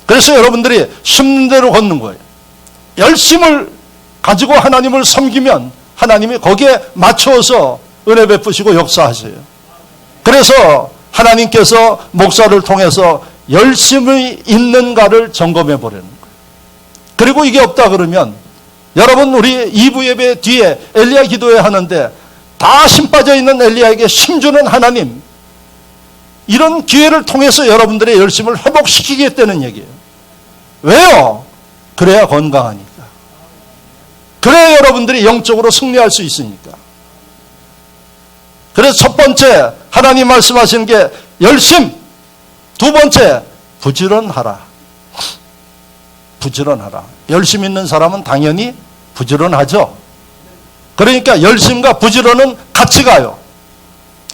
그래서 여러분들이 심는 대로 걷는 거예요. 열심을 가지고 하나님을 섬기면 하나님이 거기에 맞춰서 은혜 베푸시고 역사하세요. 그래서 하나님께서 목사를 통해서 열심히 있는가를 점검해 보려는 거예요. 그리고 이게 없다 그러면 여러분, 우리 2부 예배 뒤에 엘리야 기도회 하는데 다 힘 빠져 있는 엘리야에게 힘 주는 하나님, 이런 기회를 통해서 여러분들의 열심을 회복시키겠다는 얘기예요. 왜요? 그래야 건강하니까. 그래야 여러분들이 영적으로 승리할 수 있으니까. 그래서 첫 번째 하나님 말씀하시는 게 열심, 두 번째 부지런하라. 부지런하라. 열심 있는 사람은 당연히 부지런하죠. 그러니까 열심과 부지런은 같이 가요.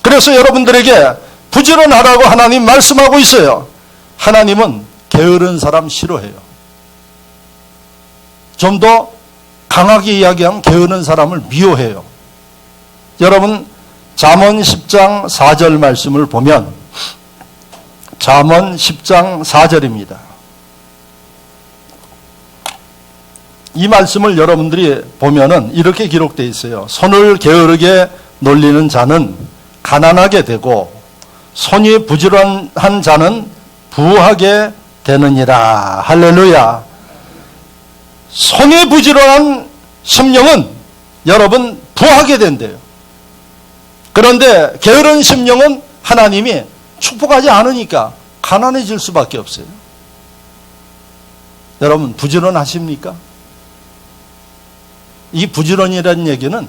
그래서 여러분들에게 부지런하라고 하나님 말씀하고 있어요. 하나님은 게으른 사람 싫어해요. 좀 더 강하게 이야기하면 게으른 사람을 미워해요. 여러분 잠언 10장 4절 말씀을 보면 잠언 10장 4절입니다. 이 말씀을 여러분들이 보면은 이렇게 기록되어 있어요. 손을 게으르게 놀리는 자는 가난하게 되고 손이 부지런한 자는 부하게 되느니라. 할렐루야. 손이 부지런한 심령은 여러분 부하게 된대요. 그런데 게으른 심령은 하나님이 축복하지 않으니까 가난해질 수밖에 없어요. 여러분 부지런하십니까? 이 부지런이라는 얘기는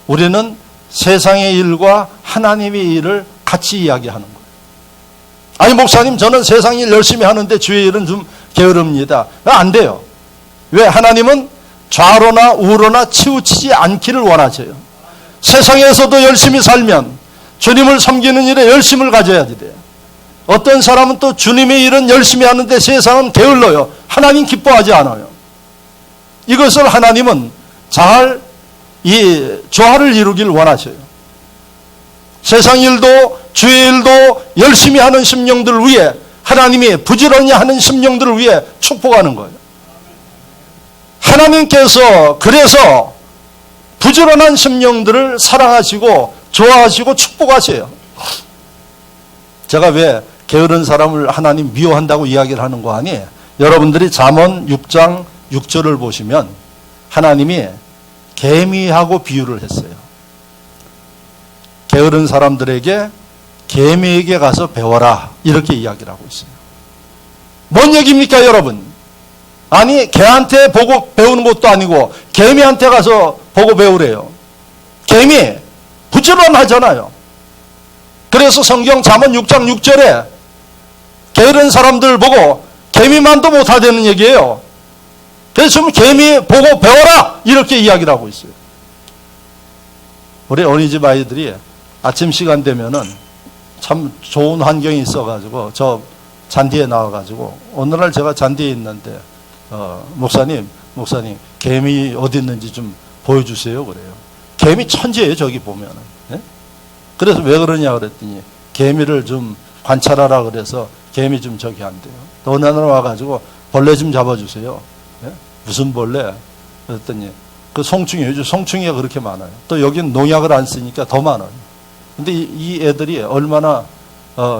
우리는 세상의 일과 하나님의 일을 같이 이야기하는 거예요. 아니 목사님 저는 세상 일 열심히 하는데 주의 일은 좀 게으릅니다. 안 돼요. 왜? 하나님은 좌로나 우로나 치우치지 않기를 원하셔요. 세상에서도 열심히 살면 주님을 섬기는 일에 열심을 가져야 돼요. 어떤 사람은 또 주님의 일은 열심히 하는데 세상은 게을러요. 하나님 기뻐하지 않아요. 이것을 하나님은 잘 이 조화를 이루길 원하셔요. 세상 일도 주의 일도 열심히 하는 심령들을 위해 하나님이 부지런히 하는 심령들을 위해 축복하는 거예요. 하나님께서 그래서 부지런한 심령들을 사랑하시고 좋아하시고 축복하세요. 제가 왜 게으른 사람을 하나님 미워한다고 이야기를 하는 거 아니? 여러분들이 잠언 6장 6절을 보시면 하나님이 개미하고 비유를 했어요. 게으른 사람들에게 개미에게 가서 배워라 이렇게 이야기를 하고 있어요. 뭔 얘기입니까 여러분? 아니 개한테 보고 배우는 것도 아니고 개미한테 가서 보고 배우래요. 개미 부지런하잖아요. 그래서 성경 잠언 6장 6절에 게으른 사람들 보고 개미만도 못하다는 얘기예요. 그래서 개미 보고 배워라 이렇게 이야기를 하고 있어요. 우리 어린이집 아이들이 아침 시간 되면은 참 좋은 환경이 있어가지고 저 잔디에 나와가지고 어느 날 제가 잔디에 있는데 목사님 개미 어디 있는지 좀 보여주세요 그래요. 개미 천재예요 저기 보면은. 네? 그래서 왜 그러냐 그랬더니 개미를 좀 관찰하라 그래서 개미 좀 저기 한대요. 또 어느 날 와가지고 벌레 좀 잡아주세요. 네? 무슨 벌레? 그랬더니 그 송충이 요즘 송충이가 그렇게 많아요. 또 여기는 농약을 안 쓰니까 더 많아요. 근데 이 애들이 얼마나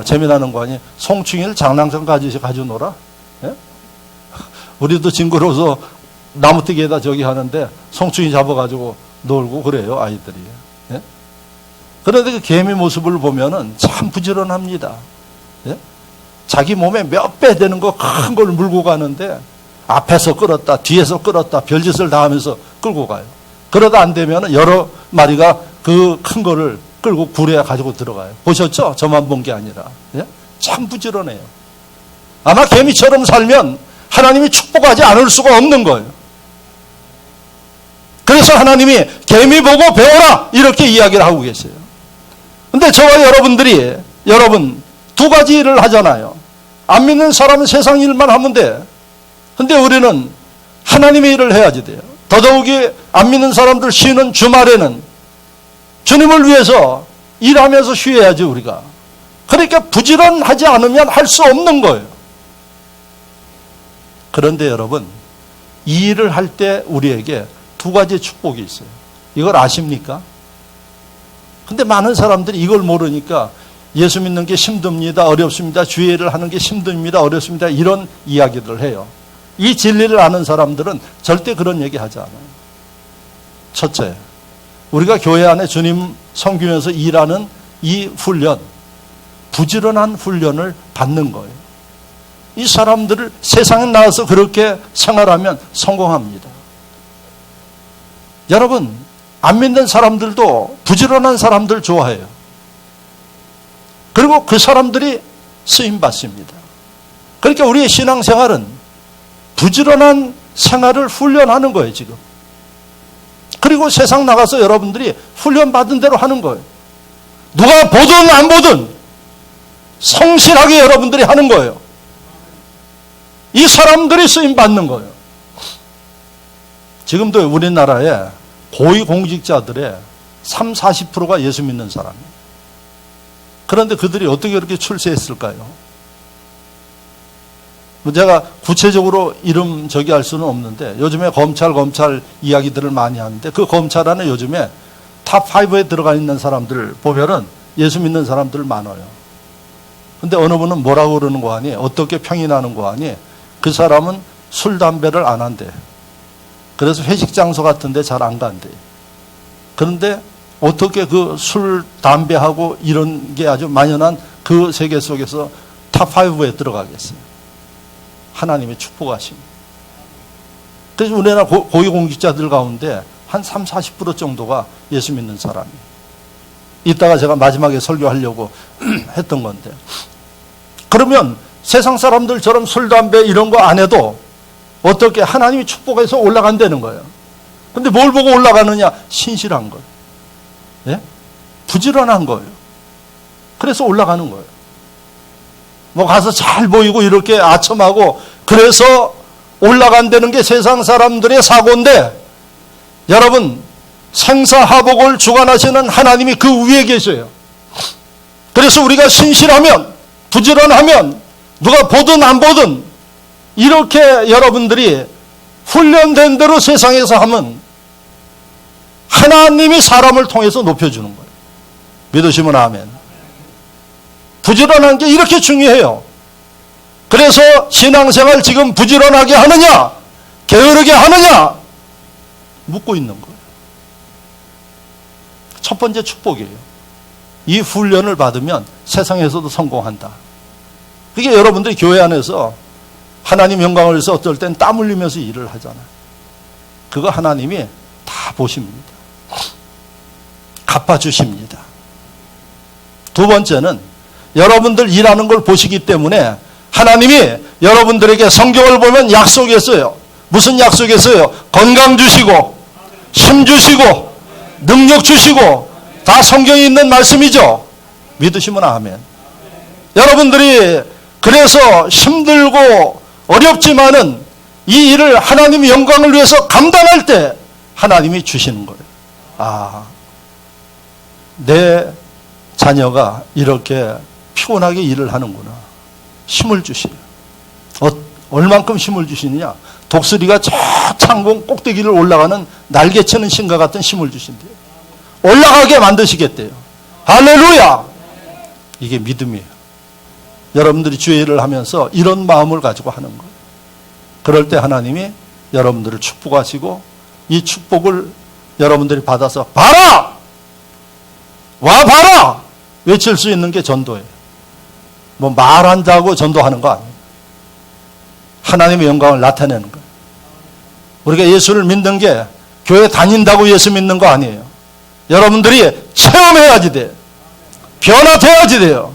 재미나는 거 아니에요? 송충이를 장난감까지 가지고 놀아? 예? 우리도 징그러워서 나무뜨기에다 저기 하는데 송충이 잡아가지고 놀고 그래요 아이들이. 예? 그런데 그 개미 모습을 보면은 참 부지런합니다. 예? 자기 몸에 몇 배 되는 거 큰 걸 물고 가는데 앞에서 끌었다 뒤에서 끌었다 별짓을 다 하면서 끌고 가요. 그러다 안 되면 여러 마리가 그 큰 거를 끌고 굴에 가지고 들어가요. 보셨죠? 저만 본 게 아니라. 예? 참 부지런해요. 아마 개미처럼 살면 하나님이 축복하지 않을 수가 없는 거예요. 그래서 하나님이 개미 보고 배워라 이렇게 이야기를 하고 계세요. 근데 저와 여러분들이 여러분 두 가지 일을 하잖아요. 안 믿는 사람은 세상 일만 하면 돼. 근데 우리는 하나님의 일을 해야지 돼요. 더더욱이 안 믿는 사람들 쉬는 주말에는 주님을 위해서 일하면서 쉬어야지 우리가. 그러니까 부지런하지 않으면 할 수 없는 거예요. 그런데 여러분 이 일을 할 때 우리에게 두 가지 축복이 있어요. 이걸 아십니까? 근데 많은 사람들이 이걸 모르니까 예수 믿는 게 힘듭니다. 어렵습니다. 주의 일을 하는 게 힘듭니다. 어렵습니다. 이런 이야기를 해요. 이 진리를 아는 사람들은 절대 그런 얘기 하지 않아요. 첫째, 우리가 교회 안에 주님 섬기면서 일하는 이 훈련, 부지런한 훈련을 받는 거예요. 이 사람들을 세상에 나와서 그렇게 생활하면 성공합니다. 여러분, 안 믿는 사람들도 부지런한 사람들 좋아해요. 그리고 그 사람들이 쓰임받습니다. 그러니까 우리의 신앙생활은 부지런한 생활을 훈련하는 거예요, 지금. 그리고 세상 나가서 여러분들이 훈련받은 대로 하는 거예요. 누가 보든 안 보든 성실하게 여러분들이 하는 거예요. 이 사람들이 쓰임 받는 거예요. 지금도 우리나라에 고위공직자들의 30~40%가 예수 믿는 사람이에요. 그런데 그들이 어떻게 그렇게 출세했을까요? 제가 구체적으로 이름 할 수는 없는데 요즘에 검찰 이야기들을 많이 하는데 그 검찰 안에 요즘에 탑5에 들어가 있는 사람들 보면은 예수 믿는 사람들 많아요. 근데 어느 분은 뭐라고 그러는 거 아니? 어떻게 평인하는 거 아니? 그 사람은 술, 담배를 안 한대. 그래서 회식 장소 같은 데 잘 안 간대. 그런데 어떻게 그 술, 담배하고 이런 게 아주 만연한 그 세계 속에서 탑5에 들어가겠어요? 하나님의 축복하심. 그래서 우리나라 고위공직자들 가운데 한 30~40% 정도가 예수 믿는 사람이에요. 이따가 제가 마지막에 설교하려고 했던 건데. 그러면 세상 사람들처럼 술, 담배 이런 거 안 해도 어떻게 하나님이 축복해서 올라간다는 거예요. 근데 뭘 보고 올라가느냐? 신실한 거예요. 예? 부지런한 거예요. 그래서 올라가는 거예요. 뭐 가서 잘 보이고 이렇게 아첨하고 그래서 올라간다는 게 세상 사람들의 사고인데 여러분 생사하복을 주관하시는 하나님이 그 위에 계셔요. 그래서 우리가 신실하면 부지런하면 누가 보든 안 보든 이렇게 여러분들이 훈련된 대로 세상에서 하면 하나님이 사람을 통해서 높여주는 거예요. 믿으시면 아멘. 부지런한 게 이렇게 중요해요. 그래서 신앙생활 지금 부지런하게 하느냐 게으르게 하느냐 묻고 있는 거예요. 첫 번째 축복이에요. 이 훈련을 받으면 세상에서도 성공한다. 그게 여러분들이 교회 안에서 하나님 영광을 위해서 어떨 땐 땀 흘리면서 일을 하잖아요. 그거 하나님이 다 보십니다. 갚아주십니다. 두 번째는 여러분들 일하는 걸 보시기 때문에 하나님이 여러분들에게 성경을 보면 약속했어요. 무슨 약속했어요? 건강 주시고 힘 주시고 능력 주시고 다 성경에 있는 말씀이죠. 믿으시면 아멘. 여러분들이 그래서 힘들고 어렵지만은 이 일을 하나님의 영광을 위해서 감당할 때 하나님이 주시는 거예요. 아, 내 자녀가 이렇게 피곤하게 일을 하는구나. 힘을 주시요. 얼만큼 힘을 주시느냐? 독수리가 저 창공 꼭대기를 올라가는 날개치는 신과 같은 힘을 주신대요. 올라가게 만드시겠대요. 할렐루야! 이게 믿음이에요. 여러분들이 주의 일을 하면서 이런 마음을 가지고 하는 거예요. 그럴 때 하나님이 여러분들을 축복하시고 이 축복을 여러분들이 받아서 봐라! 와 봐라! 외칠 수 있는 게 전도예요. 뭐 말한다고 전도하는 거 아니에요. 하나님의 영광을 나타내는 거예요. 우리가 예수를 믿는 게 교회 다닌다고 예수 믿는 거 아니에요. 여러분들이 체험해야지 돼요. 변화돼야지 돼요.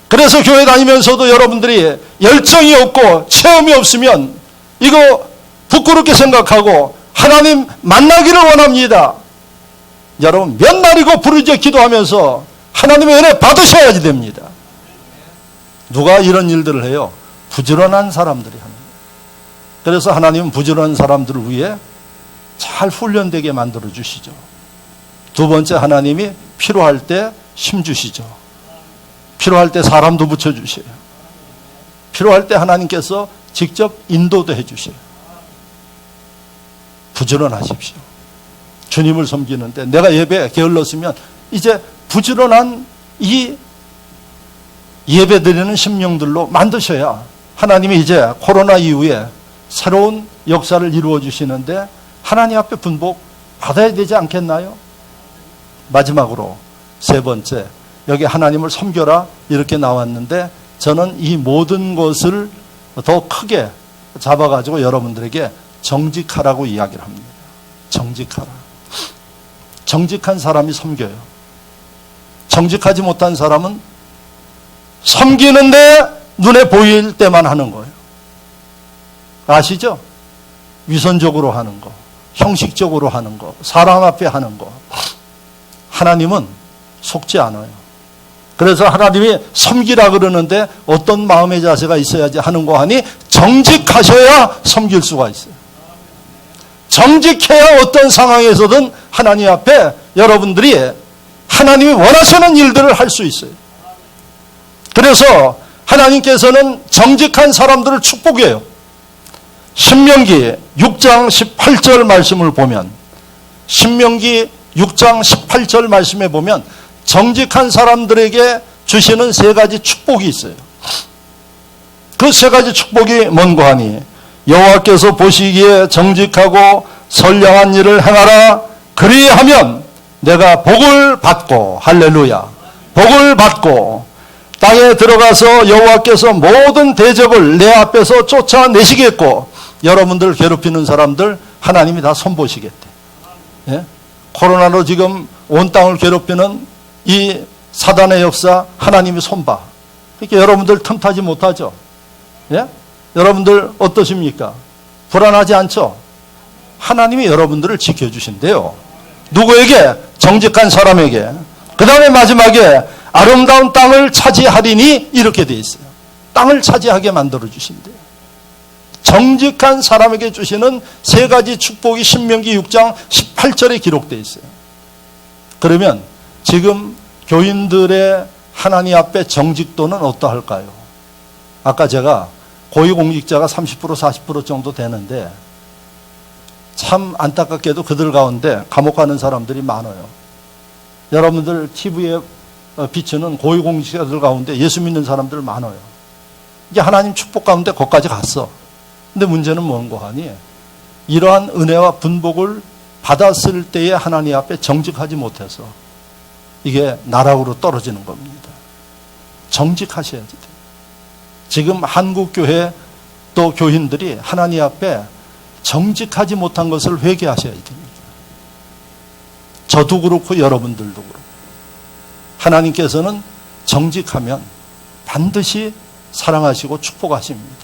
그래서 교회 다니면서도 여러분들이 열정이 없고 체험이 없으면 이거 부끄럽게 생각하고 하나님 만나기를 원합니다. 여러분 몇 날이고 부르짖어 기도하면서 하나님의 은혜 받으셔야지 됩니다. 누가 이런 일들을 해요? 부지런한 사람들이 하는 거예요. 그래서 하나님은 부지런한 사람들을 위해 잘 훈련되게 만들어 주시죠. 두 번째, 하나님이 필요할 때 힘 주시죠. 필요할 때 사람도 붙여주세요. 필요할 때 하나님께서 직접 인도도 해주세요. 부지런하십시오. 주님을 섬기는데 내가 예배 게을렀으면 이제 부지런한 이 예배 드리는 심령들로 만드셔야 하나님이 이제 코로나 이후에 새로운 역사를 이루어 주시는데 하나님 앞에 분복 받아야 되지 않겠나요? 마지막으로 세 번째, 여기 하나님을 섬겨라 이렇게 나왔는데 저는 이 모든 것을 더 크게 잡아가지고 여러분들에게 정직하라고 이야기를 합니다. 정직하라. 정직한 사람이 섬겨요. 정직하지 못한 사람은 섬기는데 눈에 보일 때만 하는 거예요. 아시죠? 위선적으로 하는 거, 형식적으로 하는 거, 사람 앞에 하는 거, 하나님은 속지 않아요. 그래서 하나님이 섬기라 그러는데 어떤 마음의 자세가 있어야지 하는 거 하니 정직하셔야 섬길 수가 있어요. 정직해야 어떤 상황에서든 하나님 앞에 여러분들이 하나님이 원하시는 일들을 할 수 있어요. 그래서 하나님께서는 정직한 사람들을 축복해요. 신명기 6장 18절 말씀을 보면, 신명기 6장 18절 말씀에 보면 정직한 사람들에게 주시는 세 가지 축복이 있어요. 그 세 가지 축복이 뭔고 하니, 여호와께서 보시기에 정직하고 선량한 일을 행하라. 그리하면 내가 복을 받고, 할렐루야, 복을 받고 땅에 들어가서 여호와께서 모든 대적을 내 앞에서 쫓아내시겠고, 여러분들 괴롭히는 사람들 하나님이 다 손보시겠대. 예? 코로나로 지금 온 땅을 괴롭히는 이 사단의 역사 하나님이 손봐. 그러니까 여러분들 틈타지 못하죠. 예? 여러분들 어떠십니까? 불안하지 않죠? 하나님이 여러분들을 지켜주신대요. 누구에게? 정직한 사람에게. 그 다음에 마지막에 아름다운 땅을 차지하리니 이렇게 돼 있어요. 땅을 차지하게 만들어 주신대요. 정직한 사람에게 주시는 세 가지 축복이 신명기 6장 18절에 기록되어 있어요. 그러면 지금 교인들의 하나님 앞에 정직도는 어떠할까요? 아까 제가 고위공직자가 30% 40% 정도 되는데 참 안타깝게도 그들 가운데 감옥 가는 사람들이 많아요. 여러분들 TV에 비추는 고위공직자들 가운데 예수 믿는 사람들 많아요. 이게 하나님 축복 가운데 거기까지 갔어. 근데 문제는 뭔고 하니, 이러한 은혜와 분복을 받았을 때에 하나님 앞에 정직하지 못해서 이게 나락으로 떨어지는 겁니다. 정직하셔야지 돼요. 지금 한국교회 또 교인들이 하나님 앞에 정직하지 못한 것을 회개하셔야 됩니다. 저도 그렇고 여러분들도 그렇고. 하나님께서는 정직하면 반드시 사랑하시고 축복하십니다.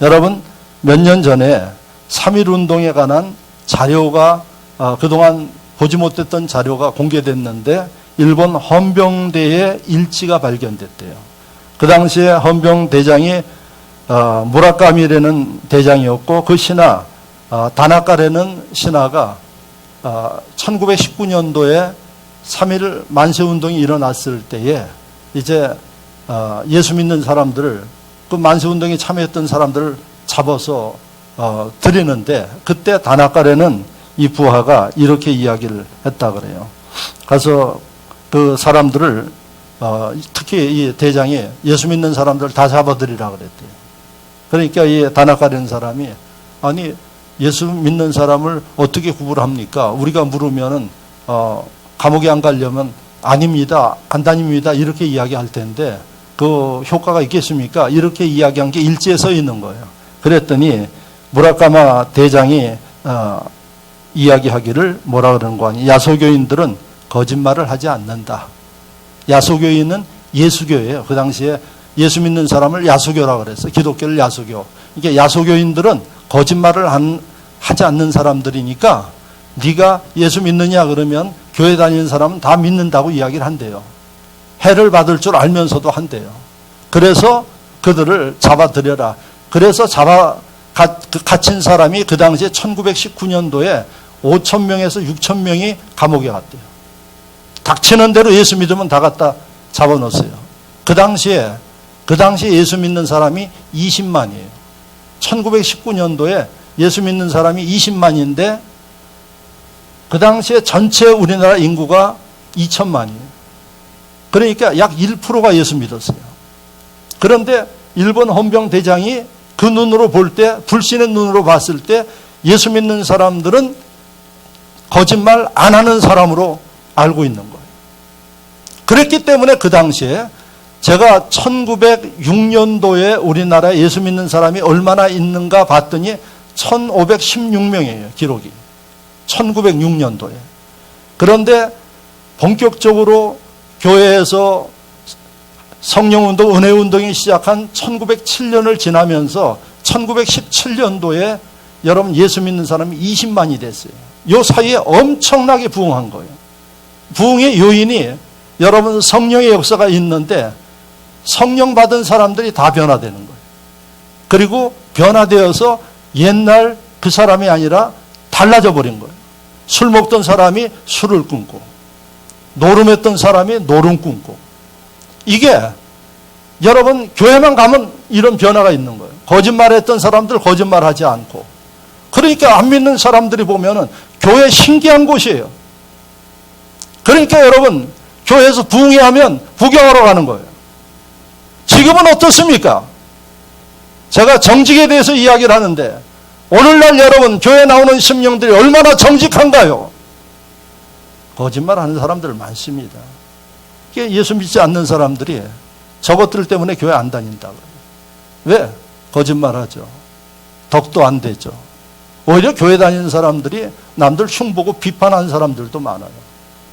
여러분, 몇 년 전에 3.1운동에 관한 자료가 그동안 보지 못했던 자료가 공개됐는데 일본 헌병대의 일지가 발견됐대요. 그 당시에 헌병대장이 무라카미라는 대장이었고, 그 신하 다나카라는 신하가 1919년도에 3.1 만세운동이 일어났을 때에 이제 예수 믿는 사람들을, 그 만세운동에 참여했던 사람들을 잡아서 드리는데, 그때 다나카라는 이 부하가 이렇게 이야기를 했다 그래요. 가서 그 사람들을 특히 이 대장이 예수 믿는 사람들을 다 잡아들이라 그랬대요. 그러니까 이 다나카라는 사람이, 아니 예수 믿는 사람을 어떻게 구분합니까? 우리가 물으면은 감옥에 안 가려면 아닙니다, 안 다닙니다 이렇게 이야기할 텐데 그 효과가 있겠습니까? 이렇게 이야기한 게 일지에 써 있는 거예요. 그랬더니 무라카마 대장이 이야기하기를 뭐라 그러는 거 아니, 야소교인들은 거짓말을 하지 않는다. 야소교인은 예수교예요. 그 당시에 예수 믿는 사람을 야소교라고 그랬어요. 기독교를 야소교. 이게 야소교인들은 거짓말을 하지 않는 사람들이니까 네가 예수 믿느냐 그러면 교회 다니는 사람은 다 믿는다고 이야기를 한대요. 해를 받을 줄 알면서도 한대요. 그래서 그들을 잡아들여라. 그래서 갇힌 사람이 그 당시에 1919년도에 5,000명에서 6,000명이 감옥에 갔대요. 닥치는 대로 예수 믿으면 다 갖다 잡아놓았어요. 그 당시에 예수 믿는 사람이 20만이에요. 1919년도에 예수 믿는 사람이 20만인데 그 당시에 전체 우리나라 인구가 2천만이에요. 그러니까 약 1%가 예수 믿었어요. 그런데 일본 헌병대장이 그 눈으로 볼 때, 불신의 눈으로 봤을 때 예수 믿는 사람들은 거짓말 안 하는 사람으로 알고 있는 거예요. 그랬기 때문에 그 당시에 제가 1906년도에 우리나라에 예수 믿는 사람이 얼마나 있는가 봤더니 1516명이에요, 기록이. 1906년도에. 그런데 본격적으로 교회에서 성령운동, 은혜운동이 시작한 1907년을 지나면서 1917년도에 여러분 예수 믿는 사람이 20만이 됐어요. 요 사이에 엄청나게 부흥한 거예요. 부흥의 요인이 여러분 성령의 역사가 있는데 성령 받은 사람들이 다 변화되는 거예요. 그리고 변화되어서 옛날 그 사람이 아니라 달라져 버린 거예요. 술 먹던 사람이 술을 끊고 노름했던 사람이 노름 끊고 이게 여러분 교회만 가면 이런 변화가 있는 거예요. 거짓말했던 사람들 거짓말하지 않고 그러니까 안 믿는 사람들이 보면은 교회 신기한 곳이에요. 그러니까 여러분 교회에서 부흥회 하면 구경하러 가는 거예요. 지금은 어떻습니까? 제가 정직에 대해서 이야기를 하는데 오늘날 여러분 교회 나오는 심령들이 얼마나 정직한가요? 거짓말하는 사람들 많습니다. 예수 믿지 않는 사람들이 저것들 때문에 교회 안 다닌다고요. 왜? 거짓말하죠. 덕도 안 되죠. 오히려 교회 다니는 사람들이 남들 흉보고 비판하는 사람들도 많아요.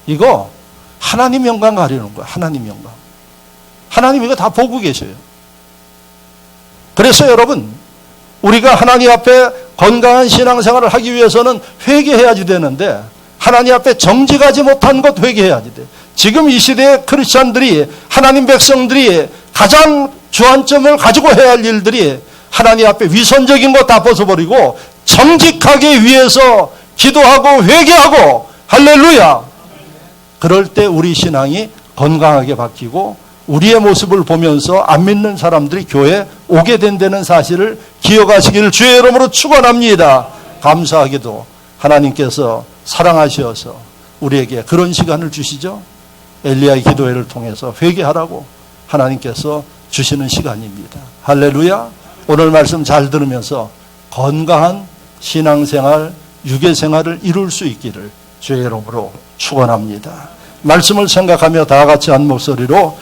이거 하나님 영광 가리는 거예요. 하나님 영광. 하나님 이거 다 보고 계셔요. 그래서 여러분 우리가 하나님 앞에 건강한 신앙생활을 하기 위해서는 회개해야지 되는데 하나님 앞에 정직하지 못한 것 회개해야지 돼. 지금 이 시대의 크리스찬들이 하나님 백성들이 가장 주안점을 가지고 해야 할 일들이 하나님 앞에 위선적인 거 다 벗어버리고 정직하게 위해서 기도하고 회개하고 할렐루야. 그럴 때 우리 신앙이 건강하게 바뀌고 우리의 모습을 보면서 안 믿는 사람들이 교회에 오게 된다는 사실을 기억하시기를 주의 이름으로 축원합니다. 감사하게도 하나님께서 사랑하셔서 우리에게 그런 시간을 주시죠. 엘리야의 기도회를 통해서 회개하라고 하나님께서 주시는 시간입니다. 할렐루야. 오늘 말씀 잘 들으면서 건강한 신앙생활, 유괴생활을 이룰 수 있기를 주의 이름으로 축원합니다. 말씀을 생각하며 다 같이 한 목소리로